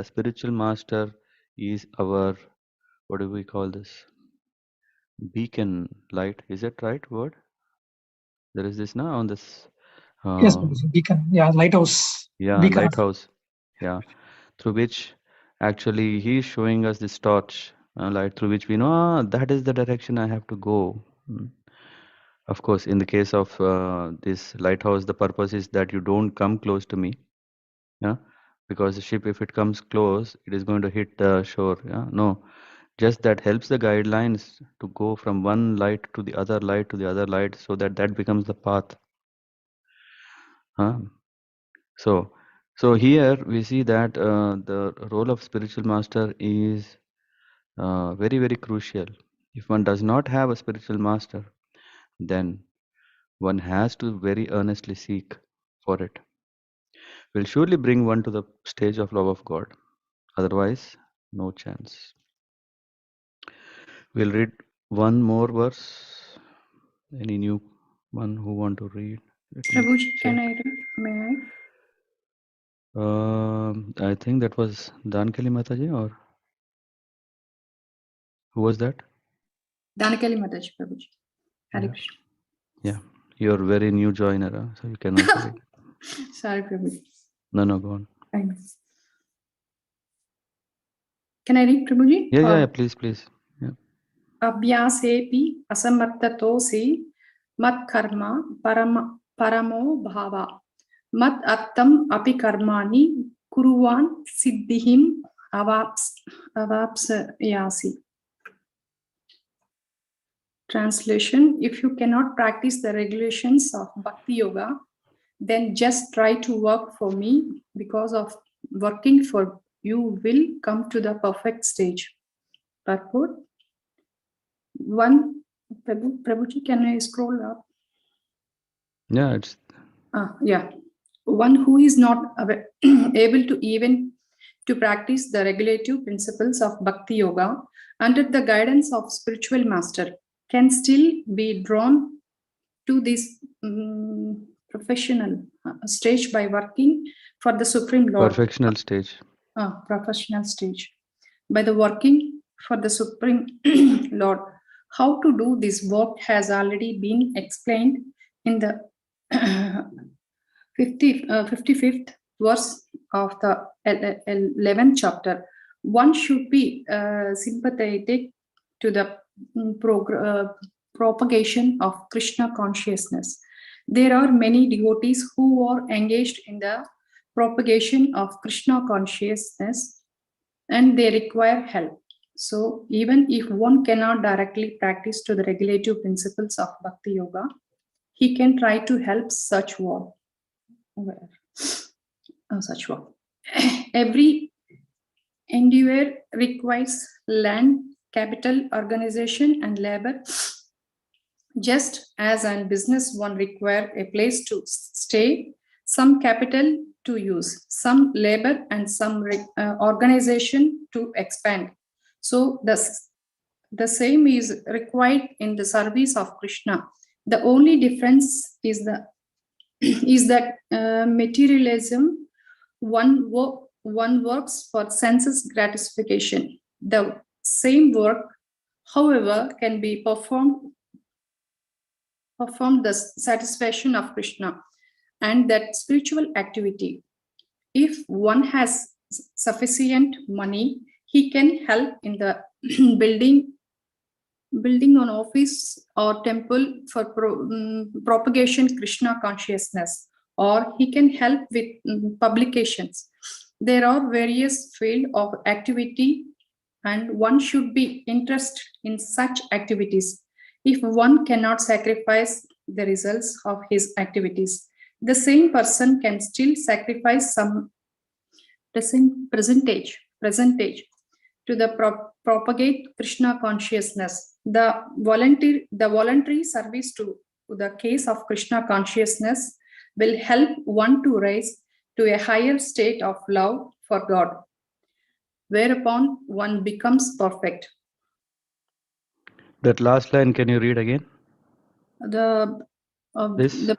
S1: a spiritual master is our, what do we call this? Beacon light. Is that right word? There is this now on this.
S2: Yes, Prabhuji, beacon. Yeah, lighthouse.
S1: Yeah,
S2: Beacon.
S1: lighthouse. Yeah, through which actually he is showing us this torch, light through which we know that is the direction I have to go. Of course, in the case of this lighthouse, the purpose is that you don't come close to me. Yeah, because the ship, if it comes close, it is going to hit the shore. Yeah, no, just that helps the guidelines to go from one light to the other light to the other light, so that that becomes the path. So here we see that the role of spiritual master is very, very crucial. If one does not have a spiritual master, then one has to very earnestly seek for it. Will surely bring one to the stage of love of God. Otherwise, no chance. We'll read one more verse. Any new one who want to read? Let me
S7: Prabhuji,
S1: check.
S7: can I read? May I?
S1: I think that was Dankali Mataji, or who was that?
S7: Danakali Mataji, Prabhuji. Hare
S1: Yeah.
S7: Krishna.
S1: Yeah, you're very new joiner, so you can also read.
S7: Sorry, Prabhuji.
S1: No, go on.
S7: Thanks. Can I read, Prabhuji?
S1: Yeah, please. Yeah.
S7: Abhyasepi asamartatosi mat karma paramo bhava mat attam api karmani kuruvan siddhihim avapsayasi. Translation: if you cannot practice the regulations of Bhakti Yoga, then just try to work for me, because of working for you will come to the perfect stage. Purport: one, Prabhuji, can I scroll up?
S1: Yeah, it's
S7: Yeah. One who is not able to even to practice the regulative principles of Bhakti Yoga under the guidance of spiritual master can still be drawn to this professional stage by working for the Supreme Lord.
S1: perfectional stage.
S7: Professional stage. By the working for the Supreme Lord. How to do this work has already been explained in the 55th verse of the 11th chapter. One should be sympathetic to the propagation of Krishna consciousness. There are many devotees who are engaged in the propagation of Krishna consciousness and they require help. So even if one cannot directly practice to the regulative principles of Bhakti Yoga, he can try to help such work. Every endeavor requires land, capital, organization, and labor. Just as in business, one requires a place to stay, some capital to use, some labor, and some organization to expand. So the same is required in the service of Krishna. The only difference is that materialism, one works for senses gratification. The same work, however, can be performed the satisfaction of Krishna and that spiritual activity. If one has sufficient money, he can help in the building an office or temple for propagation Krishna consciousness, or he can help with publications. There are various fields of activity and one should be interested in such activities. If one cannot sacrifice the results of his activities, the same person can still sacrifice some percentage. to the propagate Krishna consciousness. The voluntary service to the case of Krishna consciousness will help one to rise to a higher state of love for God, whereupon one becomes perfect.
S1: That last line, can you read again? This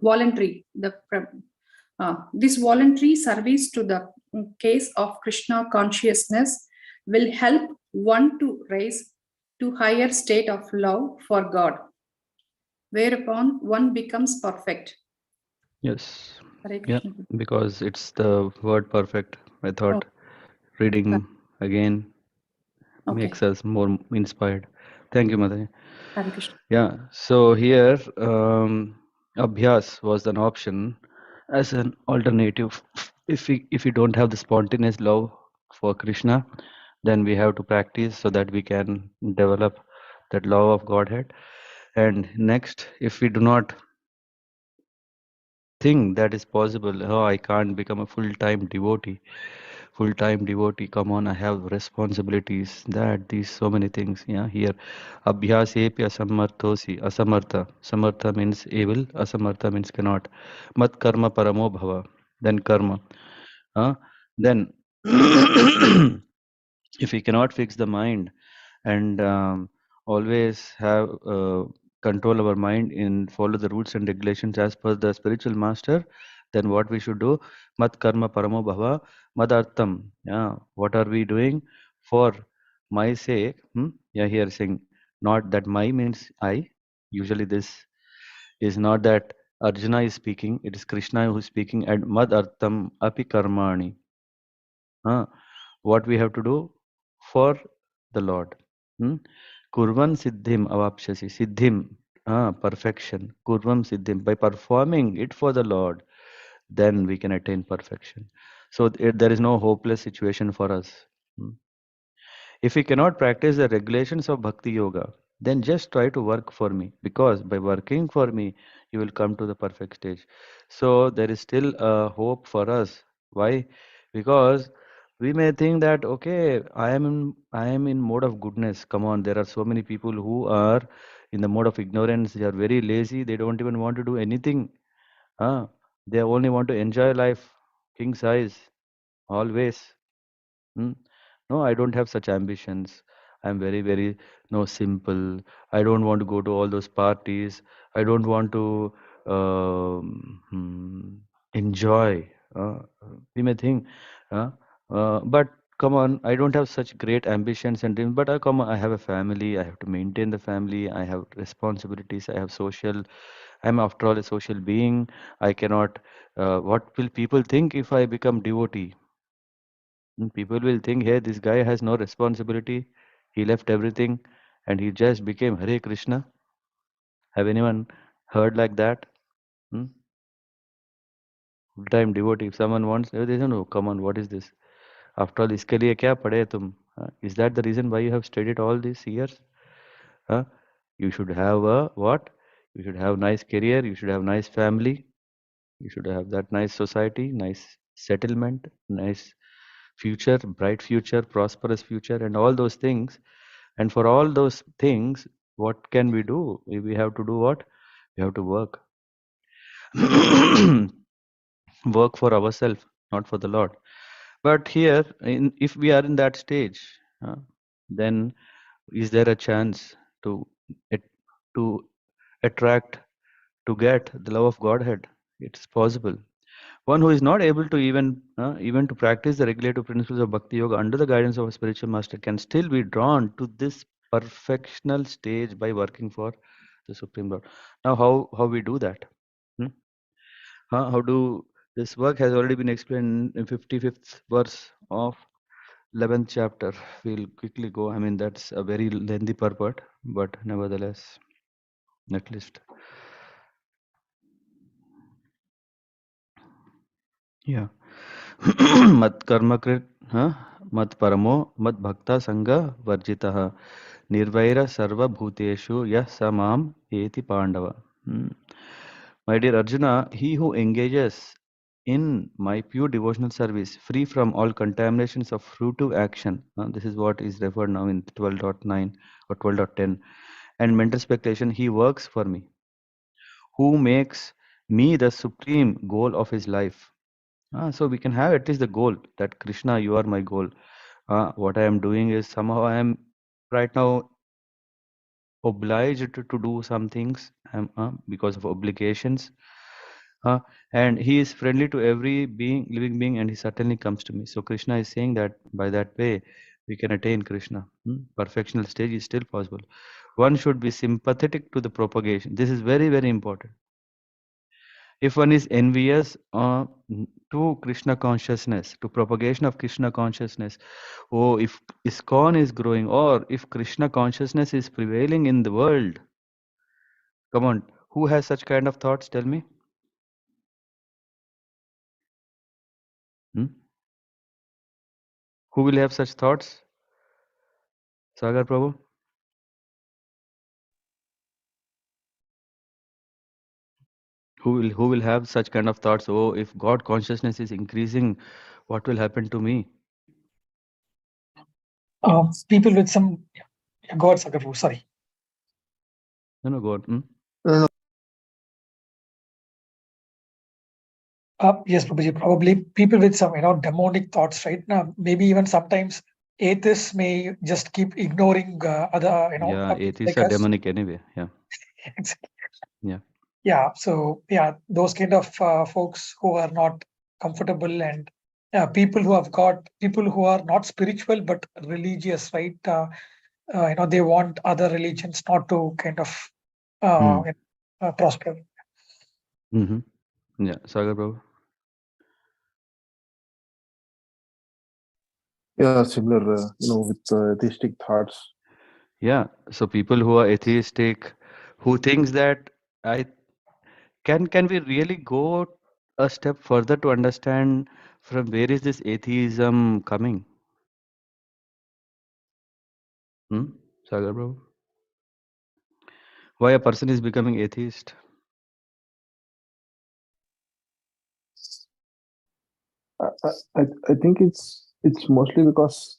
S7: Voluntary, this voluntary service to the case of Krishna consciousness will help one to rise to higher state of love for God, whereupon one becomes perfect.
S1: Yes.
S7: Hare
S1: Yeah,
S7: Krishna.
S1: because it's the word perfect. I thought reading again makes us more inspired. Thank you, Madhuri.
S7: Hare Krishna.
S1: Yeah, so here Abhyas was an option as an alternative. If we don't have the spontaneous love for Krishna, then we have to practice so that we can develop that love of Godhead. And next, if we do not think that is possible, oh, I can't become a full-time devotee. Full-time devotee, come on, I have responsibilities, that, these, so many things. Yeah, here, abhyasepi asamarthosi, asamartha. Samartha means able, asamartha means cannot. Mat karma paramo bhava, then karma. Then, if we cannot fix the mind and always have control our mind and follow the rules and regulations as per the spiritual master, then what we should do? Mat karma paramo bhava madartam. Yeah, what are we doing for my sake? Yeah, here saying not that my means I. Usually this is not that Arjuna is speaking, it is Krishna who is speaking. And mad artam api karmani. What we have to do for the Lord. Kurvan siddhim avapshasi. Siddhim, perfection. Kurvam siddhim. By performing it for the Lord, then we can attain perfection. So there is no hopeless situation for us. If we cannot practice the regulations of Bhakti Yoga, then just try to work for me, because by working for me, you will come to the perfect stage. So there is still a hope for us. Why? Because we may think that, okay, I am in mode of goodness. Come on, there are so many people who are in the mode of ignorance. They are very lazy. They don't even want to do anything. They only want to enjoy life, king size, always. Hmm? No, I don't have such ambitions. I'm very, very simple. I don't want to go to all those parties. I don't want to enjoy. We may think, but come on, I don't have such great ambitions and dreams. But come on, I have a family. I have to maintain the family. I have responsibilities. I have social. I'm after all a social being. I cannot. What will people think if I become devotee? People will think, hey, this guy has no responsibility. He left everything and he just became Hare Krishna. Have anyone heard like that? Hmm? Full-time devotee. If someone wants, they say, no, come on, what is this? After all, iske liye kya padhe tum? Is that the reason why you have studied all these years? You should have a what? You should have nice career. You should have nice family. You should have that nice society, nice settlement, nice future, bright future, prosperous future, and all those things. And for all those things, what can we do? We have to do what? We have to work. Work for ourselves, not for the Lord. But here, if we are in that stage, then is there a chance to to attract, to get the love of Godhead? It's possible. One who is not able to even to practice the regulative principles of Bhakti Yoga under the guidance of a spiritual master can still be drawn to this perfectional stage by working for the Supreme Lord. Now, how we do that? How do this work has already been explained in 55th verse of 11th chapter. We'll quickly go. I mean, that's a very lengthy purport, but nevertheless, at least. Yeah. मत कर्मकृत मत परमो मत भक्ता संग वर्जितः निर्वैर सर्वभूतेषु यः स माम एति Pandav. My dear Arjuna, he who engages in my pure devotional service, free from all contaminations of fruitive action. This is what is referred now in 12.9 or 12.10. And mental speculation, he works for me, who makes me the supreme goal of his life. So we can have at least the goal that Krishna, you are my goal. What I am doing is somehow I am right now obliged to do some things because of obligations. Uh, and he is friendly to every being, living being, and he certainly comes to me. So Krishna is saying that by that way we can attain Krishna. Perfectional stage is still possible. One should be sympathetic to the propagation. This is very, very important. If one is envious to Krishna consciousness, to propagation of Krishna consciousness, oh, if ISKCON is growing, or if Krishna consciousness is prevailing in the world, come on, who has such kind of thoughts? Tell me. Hmm? Who will have such thoughts? Sagar Prabhu? Who will have such kind of thoughts? Oh, if God consciousness is increasing, what will happen to me?
S2: People with some God, Sagar Prabhu, sorry.
S1: No, God.
S9: No, no.
S2: Yes, Prabhuji, probably people with some, demonic thoughts, right? Now, maybe even sometimes atheists may just keep ignoring other,
S1: Yeah,
S2: people
S1: atheists
S2: like
S1: are
S2: us.
S1: demonic anyway. Yeah. Yeah.
S2: Yeah, so yeah, those kind of folks who are not comfortable, and people who have got people who are not spiritual but religious, right? They want other religions not to kind of prosper.
S1: Mm-hmm. Yeah, Sagar Prabhu.
S9: Yeah, similar, with atheistic thoughts.
S1: Yeah, so people who are atheistic, who thinks that I can we really go a step further to understand from where is this atheism coming? Sagar Prabhu? Why a person is becoming atheist?
S9: I think it's mostly because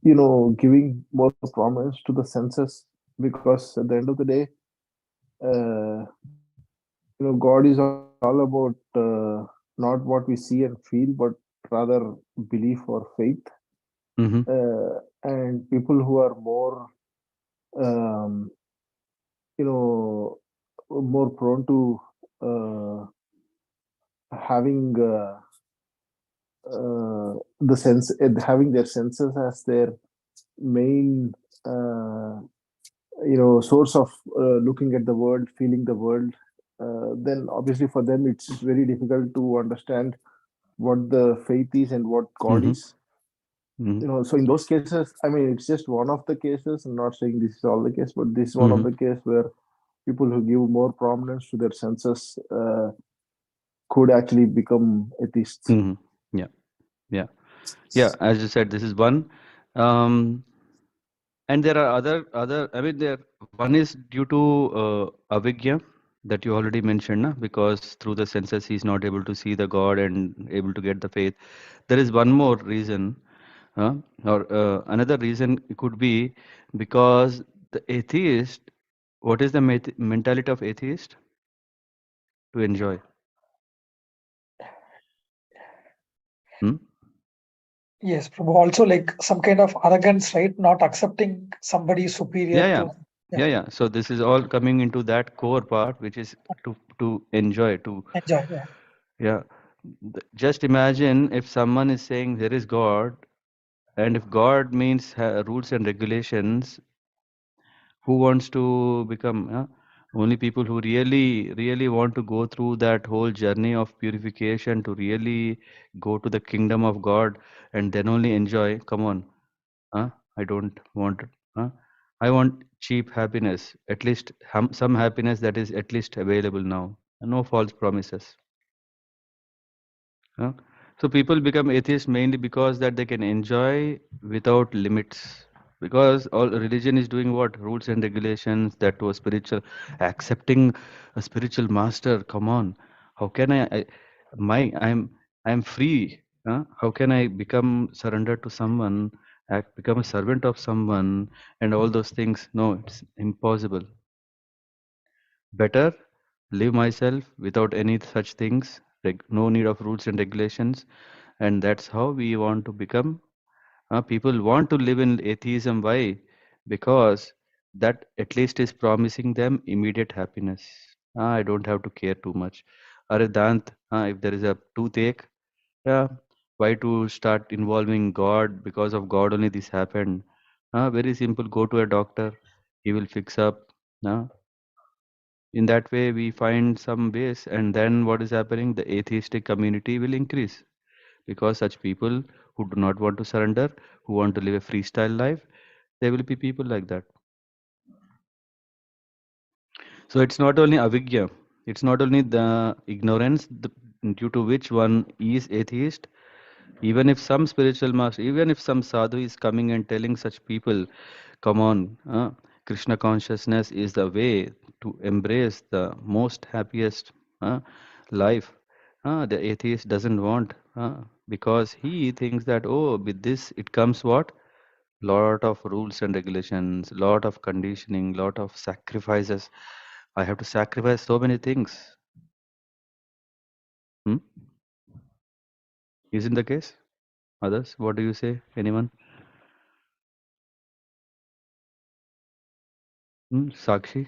S9: giving more prominence to the senses, because at the end of the day, God is all about not what we see and feel, but rather belief or faith.
S1: Mm-hmm.
S9: And people who are more um, more prone to having the sense having their senses as their main source of looking at the world, feeling the world, then obviously for them it's very difficult to understand what the faith is and what God
S1: Mm-hmm.
S9: is.
S1: Mm-hmm.
S9: So in those cases, I mean, it's just one of the cases. I'm not saying this is all the case, but this is one of the case where people who give more prominence to their senses could actually become atheists.
S1: Mm-hmm. Yeah. As you said, this is one. And there are other. I mean, one is due to avigya that you already mentioned, na? Because through the senses he's not able to see the God and able to get the faith. There is one more reason, or another reason could be because the atheist. What is the mentality of atheist? To enjoy.
S2: Yes, Prabhu. Also, like some kind of arrogance, right? Not accepting somebody superior
S1: Yeah.
S2: to.
S1: Yeah. So this is all coming into that core part, which is to enjoy, to
S2: Enjoy. Yeah.
S1: yeah. Just imagine if someone is saying there is God, and if God means rules and regulations, who wants to become? Only people who really want to go through that whole journey of purification to really go to the kingdom of God and then only enjoy. Come on, I don't want. I want cheap happiness, at least some happiness that is at least available now. No false promises. Huh? So people become atheists mainly because that they can enjoy without limits. Because all religion is doing what? Rules and regulations that was spiritual. Accepting a spiritual master. Come on. How can I I'm free. How can I become surrendered to someone, become a servant of someone, and all those things? No, it's impossible. Better live myself without any such things. No need of rules and regulations, and that's how we want to become. People want to live in atheism. Why? Because that at least is promising them immediate happiness. I don't have to care too much. Are Dant, if there is a toothache, yeah, why to start involving God? Because of God only this happened. Very simple. Go to a doctor. He will fix up. Uh, in that way, we find some ways, and then what is happening? The atheistic community will increase because such people who do not want to surrender, who want to live a freestyle life, there will be people like that. So it's not only avigya, it's not only the ignorance due to which one is atheist. Even if some spiritual master, even if some sadhu is coming and telling such people, come on, Krishna consciousness is the way to embrace the most happiest life. The atheist doesn't want, because he thinks that, oh, with this it comes what? Lot of rules and regulations, lot of conditioning, lot of sacrifices. I have to sacrifice so many things. Hmm? Isn't the case? Others, what do you say? Anyone? Sakshi?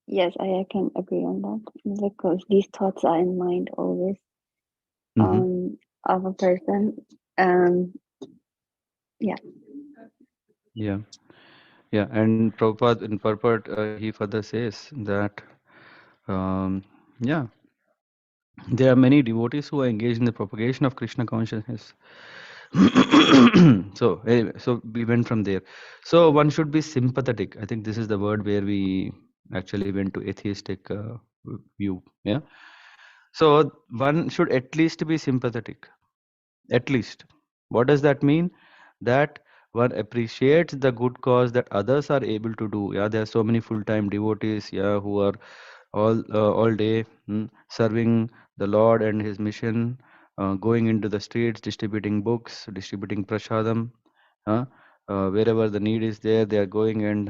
S3: Yes, I can agree on that because these thoughts are in mind always
S1: Mm-hmm.
S3: of a person. Yeah.
S1: Yeah. Yeah. And Prabhupada in purport, he further says that, yeah, there are many devotees who are engaged in the propagation of Krishna consciousness. So anyway, so we went from there. So one should be sympathetic. I think this is the word where we actually went to atheistic view. Yeah. So one should at least be sympathetic. At least. What does that mean? That one appreciates the good cause that others are able to do. Yeah, there are so many full-time devotees, yeah, who are all day serving the Lord and His mission, going into the streets, distributing books, distributing prasadam. Uh, Wherever the need is there, they are going and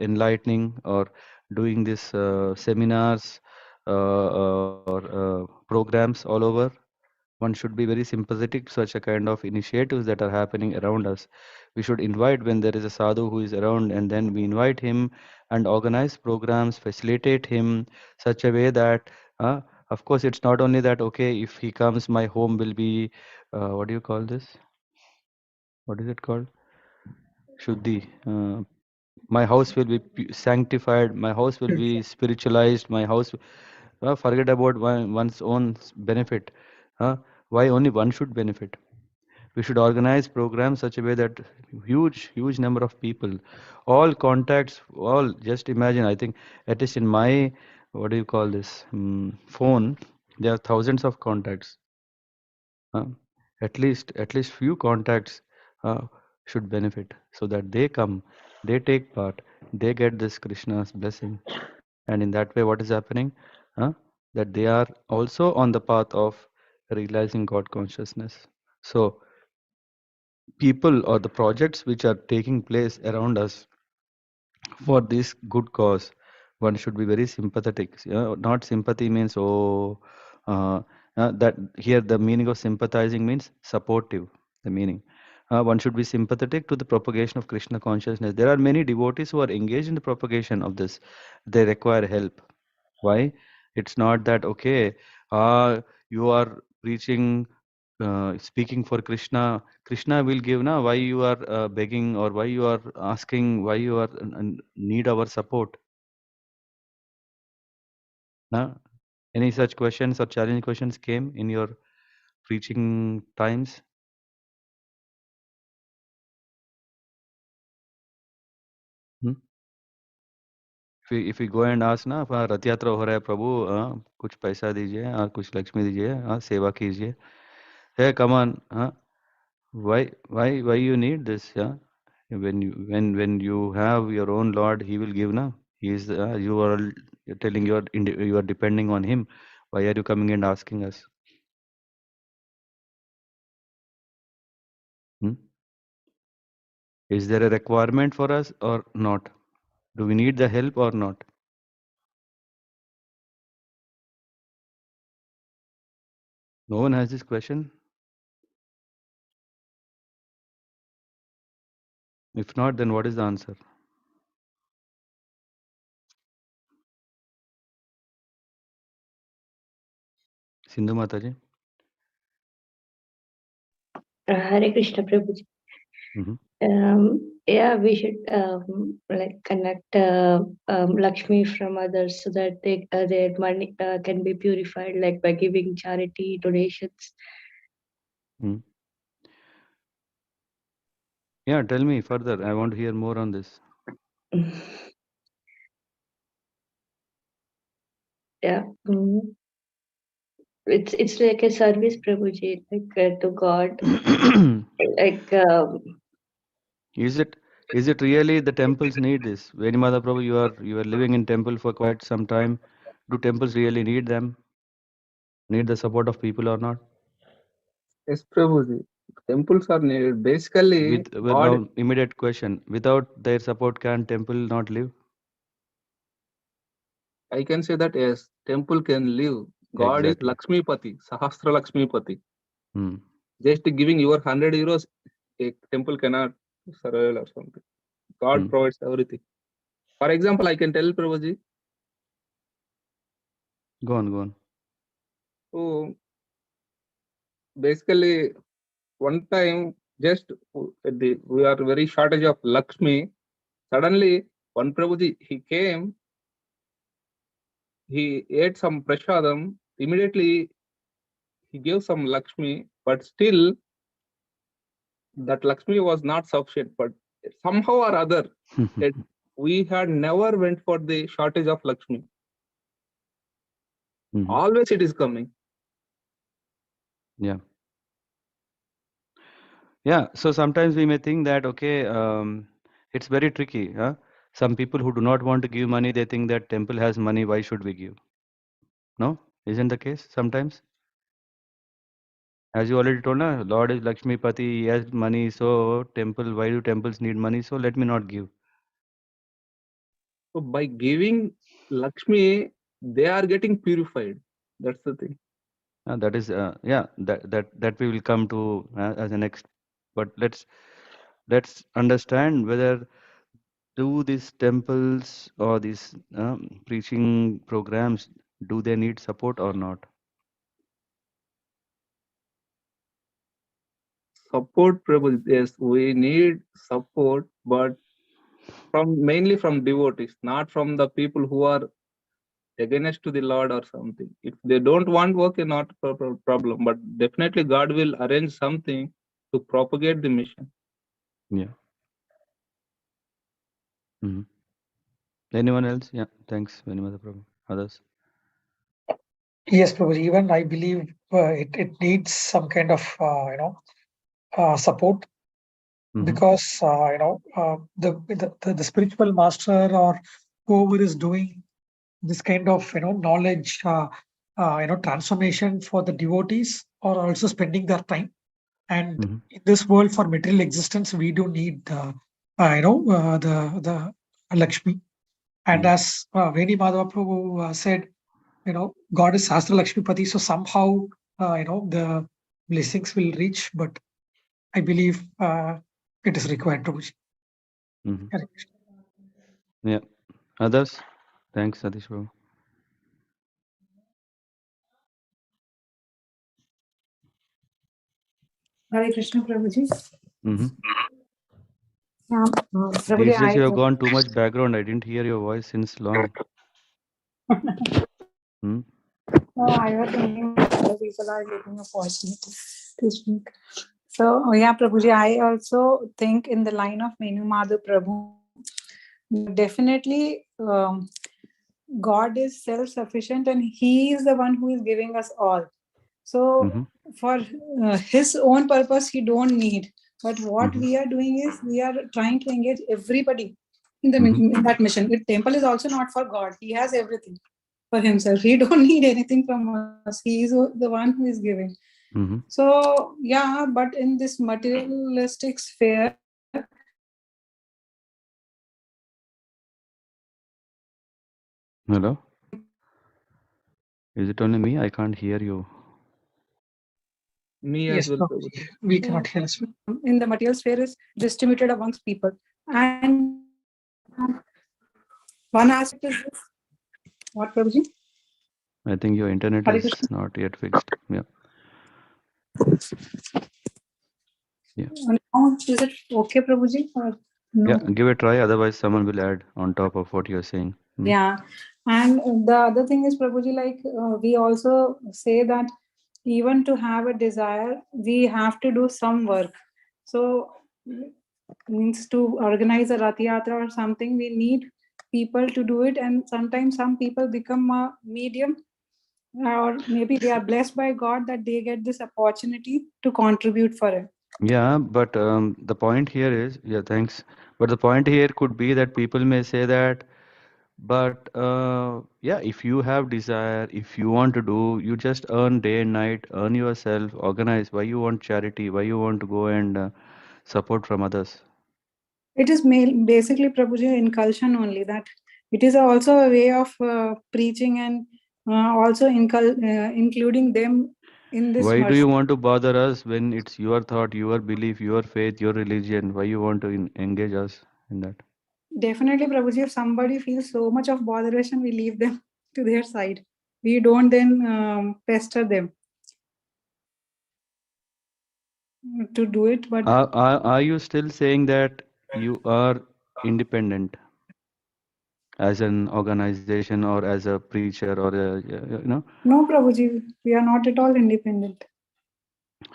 S1: enlightening or doing this seminars or programs all over. One should be very sympathetic to such a kind of initiatives that are happening around us. We should invite when there is a sadhu who is around, and then we invite him and organize programs, facilitate him such a way that, of course, it's not only that, okay, if he comes, my home will be, what do you call this? What is it called? Shuddhi. My house will be sanctified, my house will be spiritualized, my house, forget about one's own benefit. Why only one should benefit? We should organize programs such a way that huge number of people, all contacts, all, just imagine, I think at least in my, what do you call this, phone, there are thousands of contacts. uh, at least few contacts uh, should benefit, so that they come, they take part, they get this Krishna's blessing, and in that way what is happening, uh, that they are also on the path of realizing God consciousness. So people or the projects which are taking place around us for this good cause, one should be very sympathetic. Not sympathy means, oh, that here the meaning of sympathizing means supportive, the meaning. One should be sympathetic to the propagation of Krishna consciousness. There are many devotees who are engaged in the propagation of this. They require help. Why? It's not that, okay, you are preaching, speaking for Krishna. Krishna will give, na? Why you are begging, or why you are asking, why you are need our support? Na? Any such questions or challenge questions came in your preaching times? Hmm? If we go and ask ना, रथ यात्रा हो रहा है प्रभु, कुछ पैसा दीजिए, कुछ लक्ष्मी दीजिए, सेवा कीजिए. Hey, come on, why you need this? Yeah, when you have your own Lord, He will give, na. He's you are telling you are depending on him. Why are you coming and asking us? Hmm? Is there a requirement for us or not? Do we need the help or not? No one has this question. If not, then what is the answer? Sindhu Mataji.
S10: Hare Krishna Prabhuji. Yeah, we should like connect Lakshmi from others so that their money can be purified, like by giving charity donations.
S1: Yeah, tell me further. I want to hear more on this.
S10: Yeah. It's like a service, Prabhuji, like to God. Like
S1: is it really the temples need this? Venimada Prabhu, you are living in temple for quite some time. Do temples really need them? Need the support of people or not?
S6: Yes, Prabhuji. Temples are needed. Basically,
S1: Now immediate question. Without their support, can temple not live?
S6: I can say that yes, temple can live. God is Lakshmi Pati, Sahasra Lakshmi Pati. Just giving your 100 euros, a temple cannot survive or something. God provides everything. For example, I can tell Prabhuji.
S1: Go on.
S6: So basically, one time, just we are very shortage of Lakshmi. Suddenly, one Prabhuji, he came, he ate some prashadam. Immediately, he gave some Lakshmi, but still, that Lakshmi was not sufficient. But somehow or other, we had never went for the shortage of Lakshmi. Always it is coming.
S1: Yeah. So sometimes we may think that, okay, it's very tricky. Huh? Some people who do not want to give money, they think that temple has money, why should we give? No? Isn't the case sometimes? As you already told, na, Lord is Lakshmi Pati, he has money, so why do temples need money? So let me not give.
S6: So by giving Lakshmi, they are getting purified. That's the thing.
S1: That is, that we will come to as a next. But let's understand whether do these temples or these preaching programs, do they need support or not?
S6: Support, Prabhu. Yes, we need support, but mainly from devotees, not from the people who are against to the Lord or something. If they don't want work, not a problem. But definitely God will arrange something to propagate the mission.
S1: Yeah. Anyone else? Yeah. Thanks, Venimada Prabhu. Others?
S2: Yes, Prabhuji. Even I believe it needs some kind of support, because the spiritual master or whoever is doing this kind of knowledge transformation for the devotees are also spending their time. And in this world, for material existence, we do need the Lakshmi. And as Veni Madhava Prabhu said, God is Sastra Lakshmi Pati, so somehow the blessings will reach. But I believe it is required, Prabhuji.
S1: Yeah. Others? Thanks, Satish Prabhu.
S11: Hare Krishna, Prabhuji.
S1: These
S11: Prabhuji,
S1: days you have gone too much background. I didn't hear your voice since long.
S11: No, I was thinking that other people are getting opportunity to speak. So, yeah, Prabhuji, I also think in the line of Menu Madhu Prabhu, definitely God is self-sufficient and He is the one who is giving us all. So, for His own purpose, He don't need. But what we are doing is we are trying to engage everybody in the in that mission. The temple is also not for God. He has everything for himself. He don't need anything from us. He is the one who is giving. So yeah, but in this materialistic sphere,
S1: Hello? Is it only me? I can't hear you.
S6: Me
S2: Yes,
S6: as well,
S2: Prabhuji.
S6: Prabhuji.
S2: We cannot hear us.
S11: in the material sphere is distributed amongst people. And one aspect is this. What, Prabhuji?
S1: I think your internet
S11: Hare
S1: is
S11: Krishna.
S1: not yet fixed. Yeah. Yeah.
S11: Now, is it okay, Prabhuji? Or no?
S1: Yeah, give it a try. Otherwise, someone will add on top of what you're saying.
S11: Yeah. And the other thing is, Prabhuji, like we also say that even to have a desire, we have to do some work. So means to organize a Rath Yatra or something, we need people to do it. And sometimes some people become a medium, or maybe they are blessed by God that they get this opportunity to contribute for it.
S1: Yeah, but the point here is, yeah, thanks. But the point here could be that people may say that, but yeah, if you have desire, if you want to do, you just earn day and night, earn yourself, organize. Why you want charity? Why you want to go and support from others?
S11: It is basically, Prabhuji, inculcation only, that it is also a way of preaching and also including them in this
S1: Why do
S11: mercy.
S1: you want to bother us when it's your thought, your belief, your faith, your religion? Why you want to engage us in that?
S11: Definitely, Prabhuji, if somebody feels so much of botheration, we leave them to their side. We don't then pester them to do it. But
S1: Are you still saying that you are independent as an organization or as a preacher or
S11: no, Prabhuji, we are not at all independent.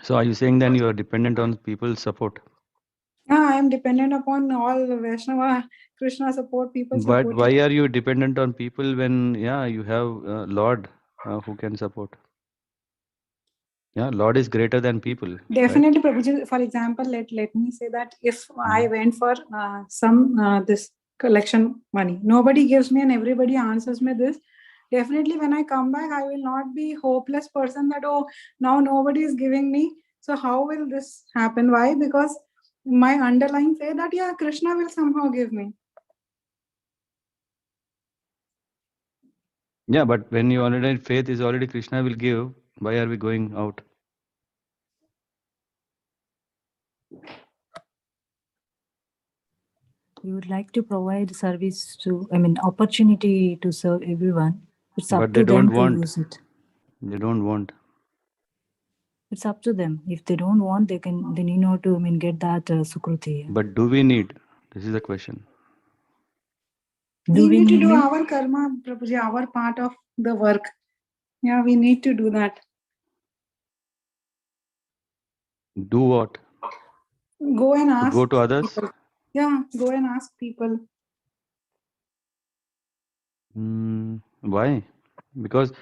S1: So are you saying then you are dependent on people's support?
S11: Yeah, I am dependent upon all Vaishnava, Krishna support, people
S1: But
S11: support.
S1: why are you dependent on people when you have Lord who can support? Yeah, Lord is greater than people.
S11: Definitely, right? Prabhuji, for example, let me say that if I went for some this collection money, nobody gives me and everybody answers me this. Definitely, when I come back, I will not be hopeless person that, oh, now nobody is giving me. So how will this happen? Why? Because my underlying faith that, yeah, Krishna will somehow give me.
S1: Yeah, but when you already faith is already Krishna will give, why are we going out?
S12: We would like to provide service to, opportunity to serve everyone. It's up
S1: But they
S12: to them
S1: don't
S12: to
S1: want.
S12: use it.
S1: They don't want.
S12: It's up to them. If they don't want, they can, then to, get that sukruti.
S1: But do we need? This is the question.
S11: We need to do our karma, Prabhuji, our part of the work. Yeah, we need to do that.
S1: Do what?
S11: Go and ask.
S1: To go to others?
S11: People. Yeah, go and ask people.
S1: Why? Because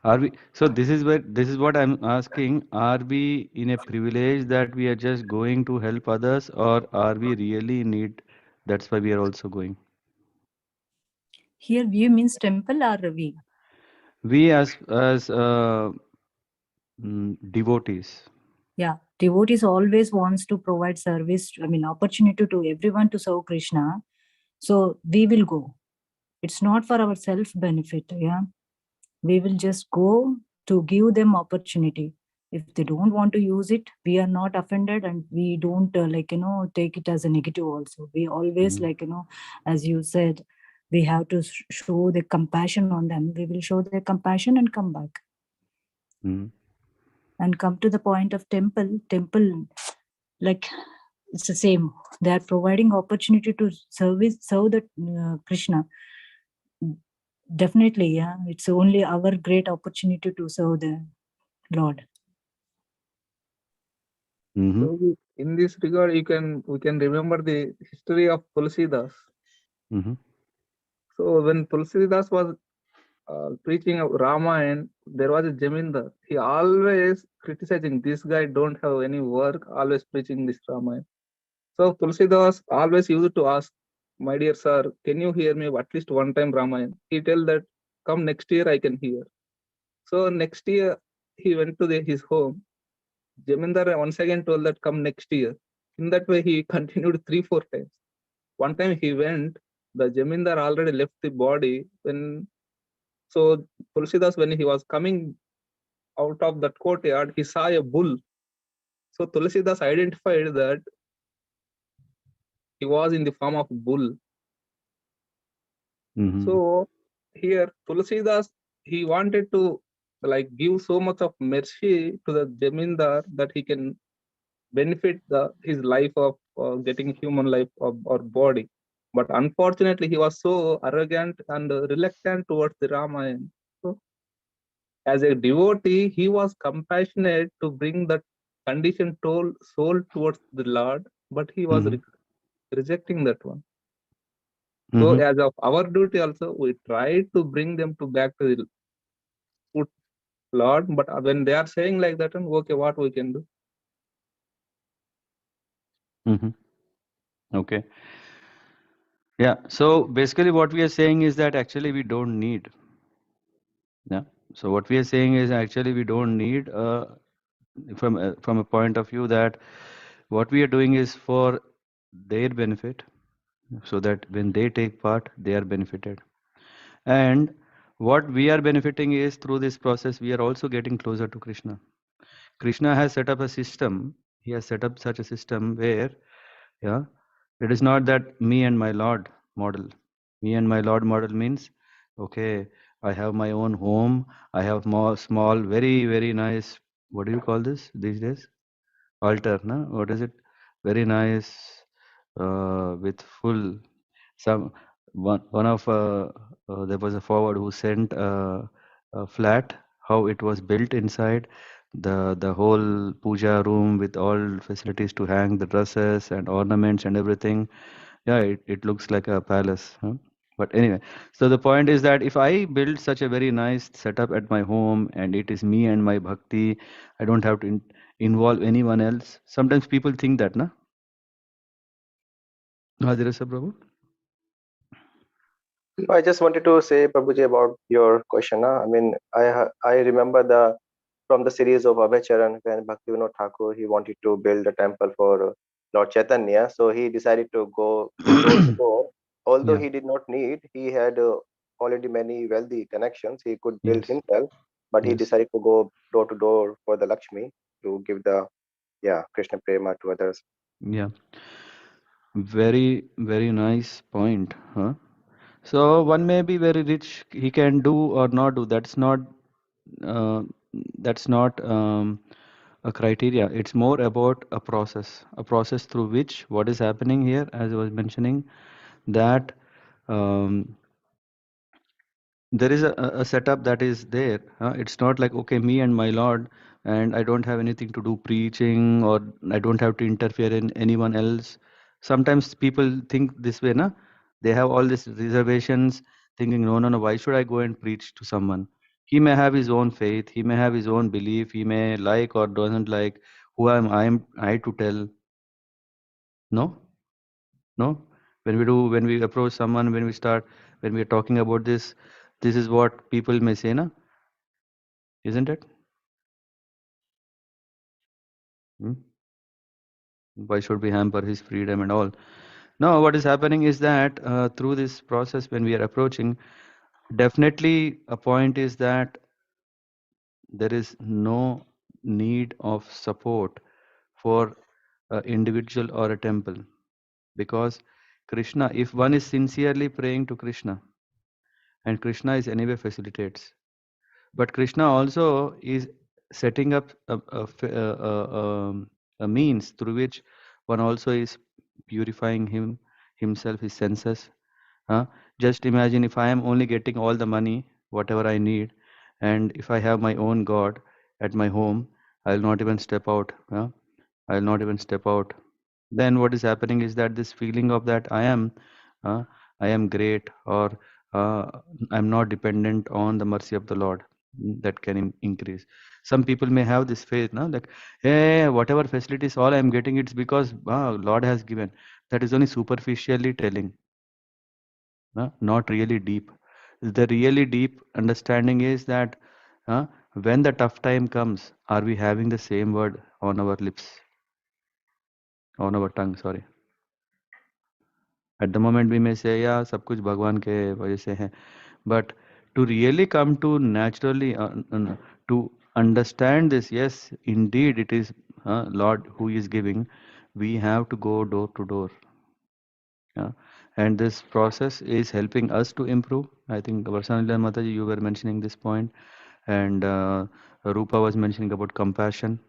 S1: are we? So this is what I'm asking. Are we in a privilege that we are just going to help others, or are we really in need? That's why we are also going.
S12: Here, we means temple or we?
S1: We as devotees.
S12: Yeah, devotees always wants to provide service. Opportunity to everyone to serve Krishna. So we will go. It's not for our self benefit. Yeah, we will just go to give them opportunity. If they don't want to use it, we are not offended, and we don't take it as a negative also. We always as you said, we have to show the compassion on them. We will show the compassion and come back. And come to the point of temple, like it's the same. They are providing opportunity to serve the Krishna. Definitely, yeah. It's only our great opportunity to serve the Lord.
S6: So in this regard, we can remember the history of Tulsidas. So when Tulsidas was preaching of Ramayana, there was a Jamindar. He always criticizing this guy don't have any work, always preaching this Ramayana. So Tulsidas always used to ask my dear sir, can you hear me at least one time Ramayana? He tell that, come next year I can hear. So next year he went to his home. Jamindar once again told that come next year. In that way he continued 3-4 times. One time he went, the Jamindar already left the body. So Tulsidas, when he was coming out of that courtyard, he saw a bull. So Tulsidas identified that he was in the form of bull. So here Tulsidas, he wanted to like give so much of mercy to the Jamindar that he can benefit his life of getting human life or body. But unfortunately, he was so arrogant and reluctant towards the Ramayana. So, as a devotee, he was compassionate to bring that conditioned soul towards the Lord, but he was rejecting that one. So, as of our duty also, we try to bring them back to the foot Lord. But when they are saying like that, okay, what we can do?
S1: Okay. Yeah. So basically, what we are saying is that actually we don't need. Yeah. So what we are saying is actually we don't need from a point of view that what we are doing is for their benefit, so that when they take part, they are benefited. And what we are benefiting is through this process, we are also getting closer to Krishna. Krishna has set up a system. He has set up such a system where, yeah, it is not that me and my Lord model. Me and my Lord model means, okay, I have my own home. I have more small, very, very nice, what do you call this these days? Altar, no? What is it? Very nice, with full, some, one of, there was a forward who sent a flat, how it was built inside, the whole puja room with all facilities to hang the dresses and ornaments and everything. Yeah, it looks like a palace, huh? But anyway, so the point is that if I build such a very nice setup at my home and it is me and my bhakti, I don't have to involve anyone else. Sometimes people think that, na? Hadirasa Prabhu?
S5: I just wanted to say, Prabhuji, about your question. I mean, I remember from the series of Abhay when Bhaktivinoda Thakur, he wanted to build a temple for Lord Chaitanya. So he decided to go door to door. Although
S1: Yeah.
S5: he did not need, he had already many wealthy connections. He could build
S1: Yes.
S5: himself, but he
S1: Yes.
S5: decided to go door to door for the Lakshmi to give the Krishna prema to others.
S1: Yeah. Very, very nice point, huh? So one may be very rich, he can do or not do. Uh, that's not a criteria. It's more about a process through which what is happening here, as I was mentioning, that um, there is a setup that is there. It's not like, okay, me and my Lord, and I don't have anything to do preaching, or I don't have to interfere in anyone else. Sometimes people think this way, na? They have all these reservations, thinking, no, no, no, why should I go and preach to someone? He may have his own faith, he may have his own belief, he may like or doesn't like. Who am I to tell? No, no. When we approach someone, when we are talking about this is what people may say, na? Isn't it? Hmm? Why should we hamper his freedom and all? No, what is happening is that through this process, when we are approaching, definitely a point is that there is no need of support for an individual or a temple, because Krishna, if one is sincerely praying to Krishna, and Krishna is anyway facilitates, but Krishna also is setting up a means through which one also is purifying himself, his senses. Huh? Just imagine if I am only getting all the money, whatever I need, and if I have my own God at my home, I'll not even step out. Huh? I'll not even step out. Then what is happening is that this feeling of that uh, I am great, or uh, I'm not dependent on the mercy of the Lord, that can increase. Some people may have this faith, no? Like, hey, whatever facilities all I'm getting, it's because Lord has given. That is only superficially telling. not really deep. The really deep understanding is that when the tough time comes, are we having the same word on our lips, on our tongue? Sorry. At the moment, we may say, "Yeah, सब कुछ भगवान के वजह से है," but to really come to naturally to understand this, yes, indeed, it is Lord who is giving. We have to go door to door. Yeah. And this process is helping us to improve. I think Varsanila Mataji, you were mentioning this point, and Rupa was mentioning about compassion.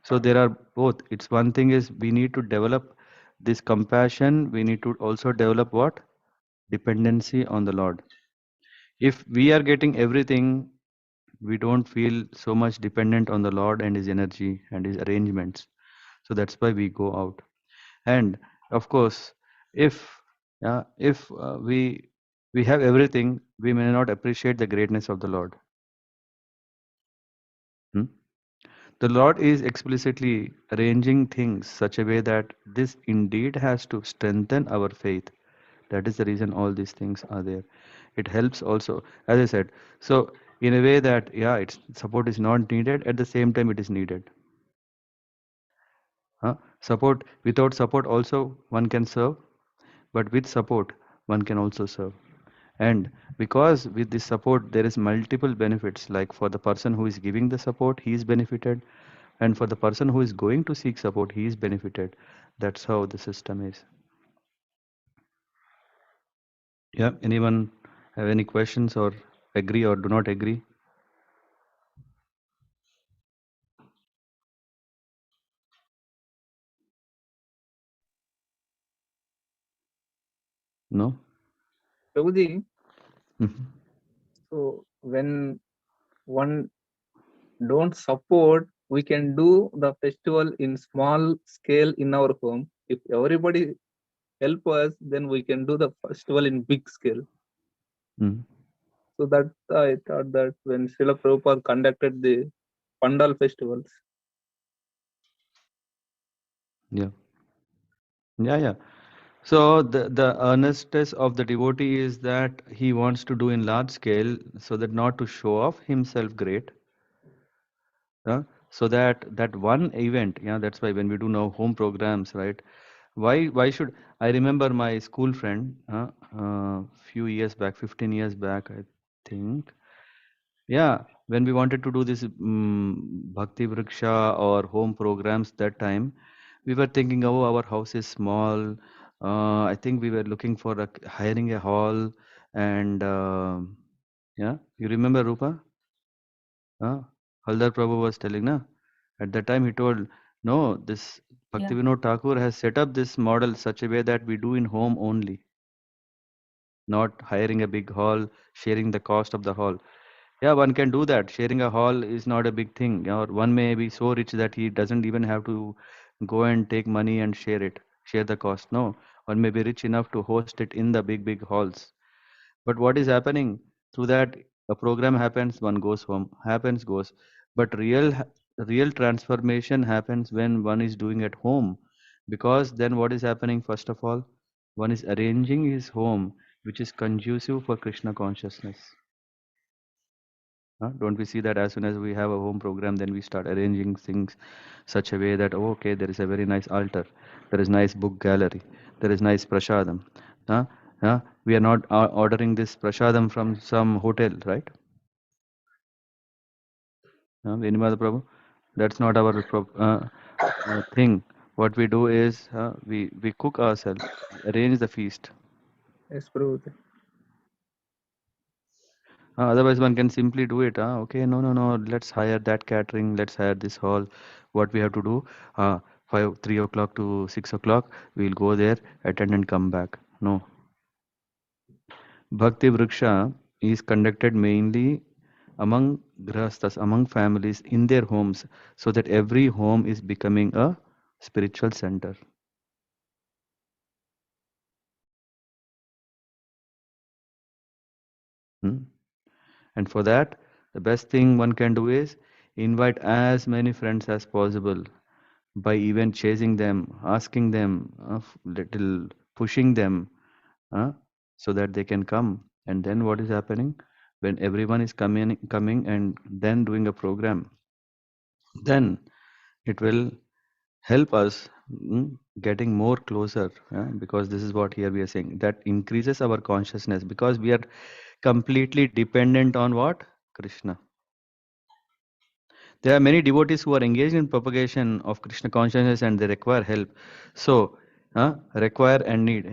S1: So there are both. It's one thing is we need to develop this compassion. We need to also develop what? Dependency on the Lord. If we are getting everything, we don't feel so much dependent on the Lord and His energy and His arrangements. So that's why we go out. And of course, if we have everything, we may not appreciate the greatness of the Lord. Hmm? The Lord is explicitly arranging things such a way that this indeed has to strengthen our faith. That is the reason all these things are there. It helps also, as I said. So in a way that it's support is not needed. At the same time, it is needed. Support without support also one can serve, but with support one can also serve. And because with this support there is multiple benefits, like for the person who is giving the support, he is benefited, and for the person who is going to seek support, he is benefited. That's how the system is. Yeah, anyone have any questions or agree or do not agree? No?
S6: Prabhuji,
S1: Mhm.
S6: so when one don't support, we can do the festival in small scale in our home. If everybody help us, then we can do the festival in big scale.
S1: Mhm.
S6: So that I thought that when Srila Prabhupada conducted the Pandal festivals.
S1: Yeah. Yeah. So the earnestness of the devotee is that he wants to do in large scale, so that not to show off himself great. So that one event, that's why when we do now home programs, right? Why should I remember my school friend, few years back, 15 years back, I think. Yeah, when we wanted to do this Bhakti Vriksha or home programs that time, we were thinking, oh, our house is small. I think we were looking for hiring a hall, and yeah, you remember Rupa? Haldar Prabhu was telling, na? At that time he told, no, this
S7: Yeah.
S1: Bhaktivinoda Thakur has set up this model such a way that we do in home only, not hiring a big hall, sharing the cost of the hall. Yeah, one can do that. Sharing a hall is not a big thing. Or one may be so rich that he doesn't even have to go and take money and share the cost. No, one may be rich enough to host it in the big halls. But what is happening through that? A program happens, one goes home, happens, goes. But real transformation happens when one is doing at home, because then what is happening? First of all, one is arranging his home, which is conducive for Krishna consciousness. Don't we see that as soon as we have a home program, then we start arranging things such a way that, oh, okay, there is a very nice altar, there is nice book gallery, there is nice prasadam. Uh, we are not ordering this prasadam from some hotel, right? Vinimada Prabhu, that's not our thing. What we do is we cook ourselves, arrange the feast.
S6: Yes, Prabhuji.
S1: Otherwise, one can simply do it. Okay, no. Let's hire that catering. Let's hire this hall. What we have to do? 3 o'clock to 6 o'clock. We'll go there, attend, and come back. No. Bhakti Vriksha is conducted mainly among grahasthas, among families in their homes, so that every home is becoming a spiritual center. Hmm? And for that, the best thing one can do is invite as many friends as possible, by even chasing them, asking them, little pushing them. so that they can come. And then what is happening when everyone is coming and then doing a program, then it will help us getting more closer, because this is what here we are saying, that increases our consciousness, because we are completely dependent on what? Krishna. There are many devotees who are engaged in propagation of Krishna consciousness and they require help. So, require and need,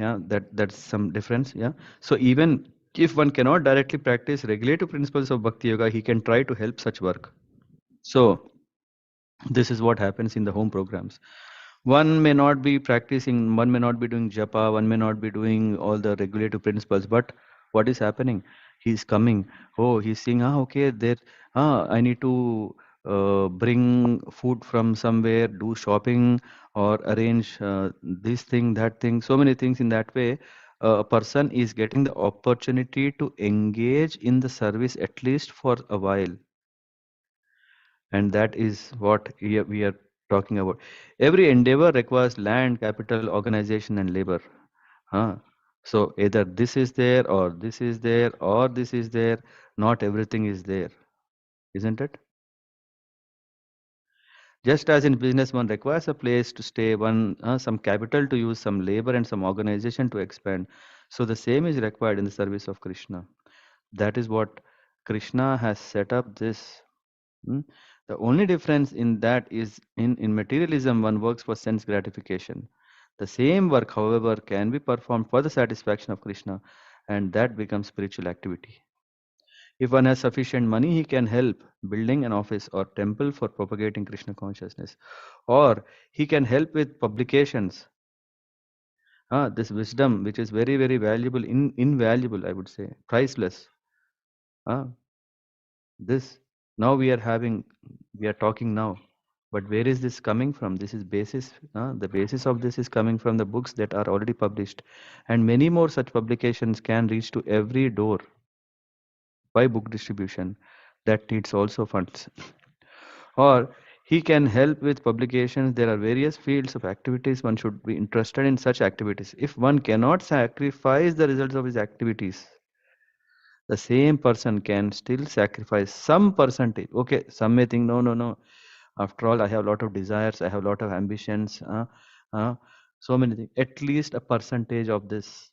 S1: that's some difference. Yeah. So even if one cannot directly practice regulative principles of Bhakti Yoga, he can try to help such work. So this is what happens in the home programs. One may not be practicing, one may not be doing japa, one may not be doing all the regulative principles, but what is happening? He's coming. Oh, he's saying, okay, there, I need to bring food from somewhere, do shopping, or arrange this thing, that thing, so many things in that way. A person is getting the opportunity to engage in the service at least for a while. And that is what we are talking about. Every endeavor requires land, capital, organization, and labor. So either this is there, or this is there, or this is there. Not everything is there, isn't it? Just as in business, one requires a place to stay, one some capital to use, some labor, and some organization to expand. So the same is required in the service of Krishna. That is what Krishna has set up this. The only difference in that is in materialism, one works for sense gratification. The same work, however, can be performed for the satisfaction of Krishna, and that becomes spiritual activity. If one has sufficient money, he can help building an office or temple for propagating Krishna consciousness, or he can help with publications. This wisdom, which is very, very valuable, invaluable, I would say, priceless. This now we are talking now, but where is this coming from? This is basis, the basis of this is coming from the books that are already published, and many more such publications can reach to every door by book distribution. That needs also funds. Or he can help with publications. There are various fields of activities. One should be interested in such activities. If one cannot sacrifice the results of his activities, the same person can still sacrifice some percentage. Okay, some may think, no. After all, I have a lot of desires, I have a lot of ambitions, so many things. At least a percentage of this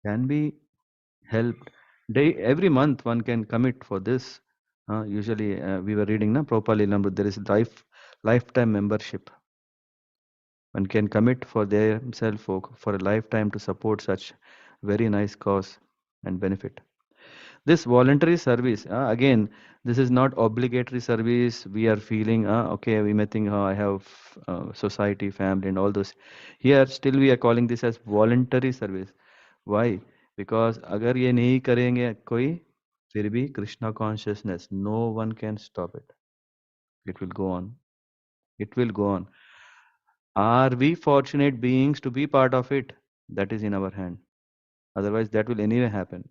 S1: can be helped. Every month, one can commit for this. Usually, we were reading, Prabhupada Lilamrut, there is lifetime membership. One can commit for themselves for a lifetime to support such very nice cause and benefit. This voluntary service, again, this is not obligatory service. We are feeling, okay, we may think, I have society, family, and all those. Here, still we are calling this as voluntary service. Why? Because agar ye nahi karenge koi, फिर भी Krishna consciousness, no one can stop it. It will go on. It will go on. Are we fortunate beings to be part of it? That is in our hand. Otherwise, that will anyway happen.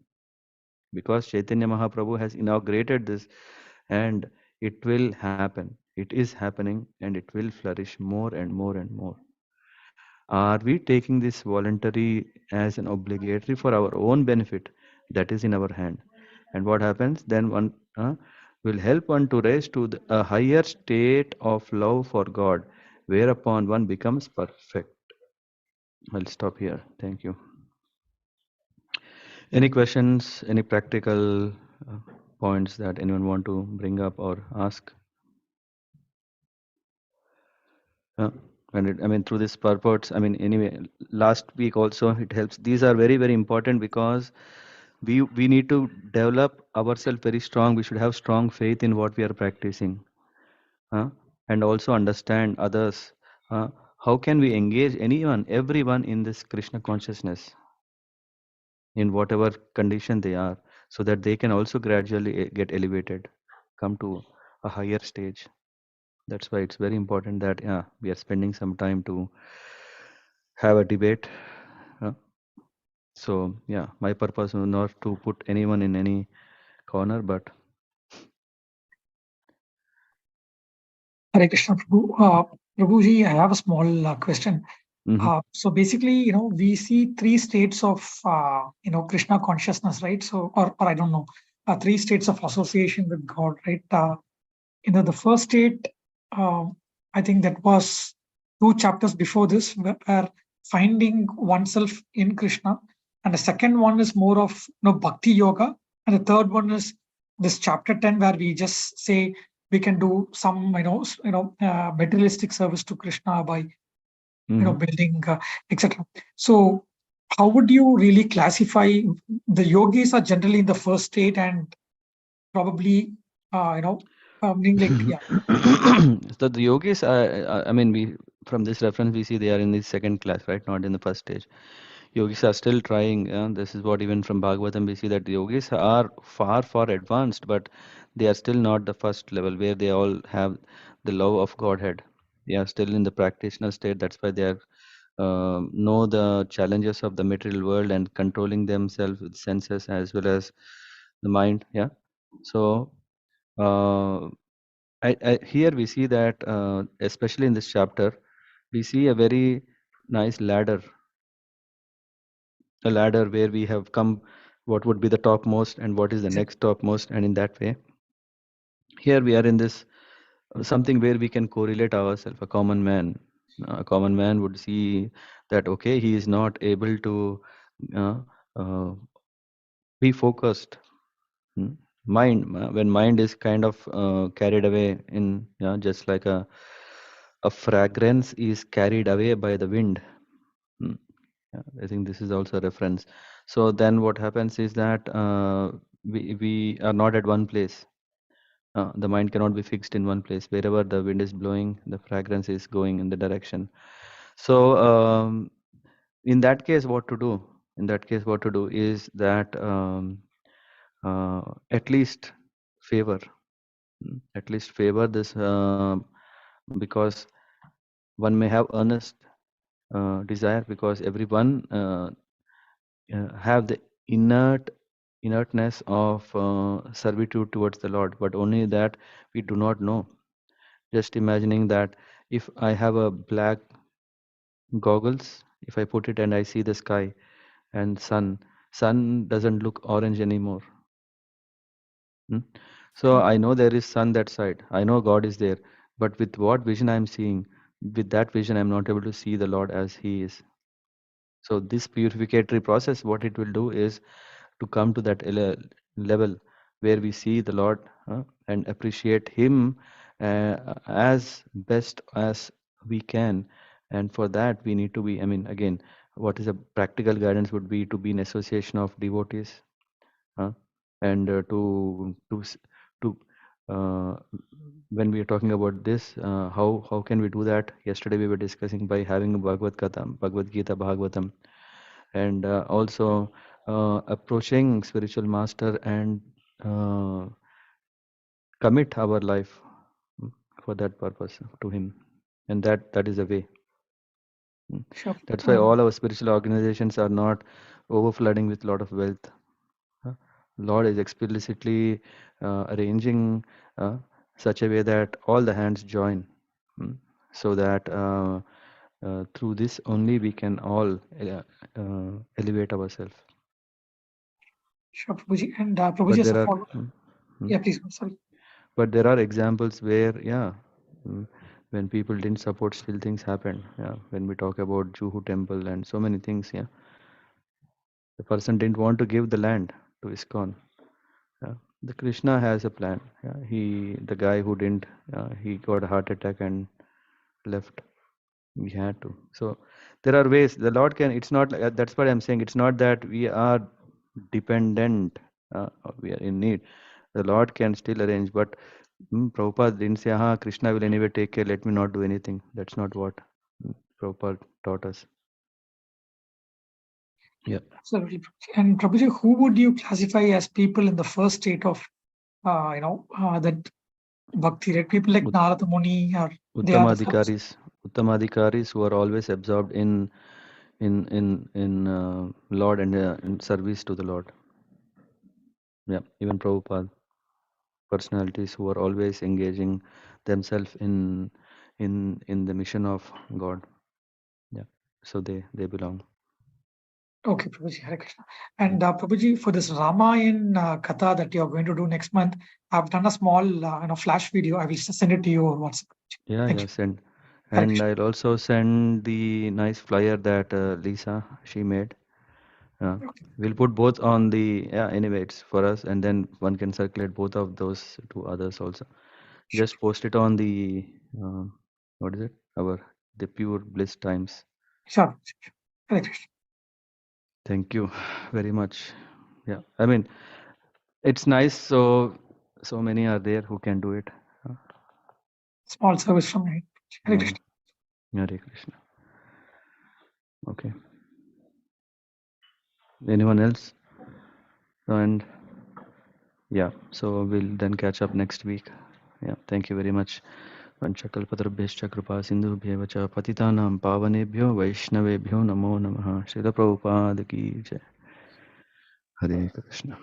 S1: Because Chaitanya Mahaprabhu has inaugurated this, and it will happen. It is happening, and it will flourish more and more and more. Are we taking this voluntary as an obligatory for our own benefit? That is in our hand. And what happens? Then one will help one to rise to a higher state of love for God, whereupon one becomes perfect. I'll stop here. Thank you. Any questions, any practical points that anyone want to bring up or ask? Through this purports, anyway, last week also it helps. These are very, very important because we need to develop ourselves very strong. We should have strong faith in what we are practicing, and also understand others. How can we engage everyone in this Krishna consciousness in whatever condition they are, so that they can also gradually get elevated, come to a higher stage. That's why it's very important that we are spending some time to have a debate. So my purpose was not to put anyone in any corner, but
S2: Hare Krishna Prabhu. Prabhuji, I have a small question. So basically, we see three states of, Krishna consciousness, right? So, or I don't know, three states of association with God, right? The first state, I think that was two chapters before this, where finding oneself in Krishna, and the second one is more of bhakti yoga, and the third one is this chapter 10, where we just say we can do some materialistic service to Krishna by building, etc. So how would you really classify the yogis? Are generally in the first state, and probably meaning like, yeah.
S1: So the yogis, I mean, we from this reference we see they are in the second class, right? Not in the first stage. Yogis are still trying. This is what even from Bhagavatam we see that the yogis are far, far advanced, but they are still not the first level where they all have the love of Godhead. They are still in the practitioner state. That's why they are know the challenges of the material world and controlling themselves with senses as well as the mind. Yeah. So here we see that, especially in this chapter, we see a very nice ladder, a ladder where we have come, what would be the topmost and what is the next topmost, and in that way, here we are in this something where we can correlate ourselves. A common man would see that okay, he is not able to uh, uh, be focused. Hmm. When mind is kind of carried away in, just like a fragrance is carried away by the wind. Hmm. Yeah, I think this is also a reference. So then what happens is that we are not at one place. The mind cannot be fixed in one place. Wherever the wind is blowing, the fragrance is going in the direction. So in that case, what to do? In that case, what to do is that at least favor, at least favor this, because one may have earnest desire, because everyone have the inertness of servitude towards the Lord, but only that we do not know. Just imagining that if I have a black goggles, if I put it and I see the sky and sun doesn't look orange anymore. Hmm? So I know there is sun that side. I know God is there, but with what vision I am seeing, with that vision I'm not able to see the Lord as He is. So this purificatory process, what it will do is to come to that level where we see the Lord and appreciate Him as best as we can. And for that, we need to be, I mean, again, what is a practical guidance would be to be in association of devotees, and to when we are talking about this, how can we do that? Yesterday we were discussing by having a Bhagavad Gita, Bhagavatam, and also approaching spiritual master and uh, commit our life mm, for that purpose to him, and that is the way.
S2: Sure.
S1: That's why all our spiritual organizations are not overflooding with lot of wealth. Lord is explicitly arranging such a way that all the hands join, so that through this only we can all elevate ourselves.
S2: Sure, Prabhuji. And Prabhuji,
S1: But
S2: as a
S1: there are
S2: follow. Yeah, please. Sorry.
S1: but there are examples where, when people didn't support, still things happened. Yeah, when we talk about Juhu temple and so many things, the person didn't want to give the land to ISKCON. Yeah. The Krishna has a plan. Yeah. The guy who didn't, he got a heart attack and left. We had to. So there are ways the Lord can. It's not. That's what I'm saying. It's not that we are dependent. Or we are in need. The Lord can still arrange. But Prabhupada didn't say, Krishna will anyway take care. Let me not do anything. That's not what Prabhupada taught us. Yeah.
S2: Absolutely. And Prabhuji, who would you classify as people in the first state of, that bhakti? Right? People like Narada Muni, or they are the first.
S1: Uttamadhikaris who are always absorbed in Lord and in service to the Lord. Yeah, even Prabhupada, personalities who are always engaging themselves in the mission of God. Yeah. so they belong.
S2: Okay, Prabhuji, Hare Krishna. And Prabhuji, for this Ramayan Katha that you are going to do next month, I've done a small flash video. I will send it to you over WhatsApp.
S1: Yeah,
S2: Thank
S1: yeah,
S2: you.
S1: send.
S2: Hare
S1: And
S2: Krishna.
S1: I'll also send the nice flyer that Lisa she made.
S2: Okay.
S1: We'll put both on the anyway it's for us, and then one can circulate both of those to others also. Just post it on the what is it? The Pure Bliss Times.
S2: Sure. Hare Krishna.
S1: Thank you very much. Yeah, I mean it's nice. So many are there who can do it.
S2: Small service from me. Hare Krishna.
S1: Hare Krishna. Okay. Anyone else? And yeah, so we'll then catch up next week. Yeah, thank you very much. Vanchakalpatarubhyascha kripa sindhubhyev cha patitanam pavanebhyo vaishnavebhyo namo namaha. Srila Prabhupada ki jai. Hare Krishna.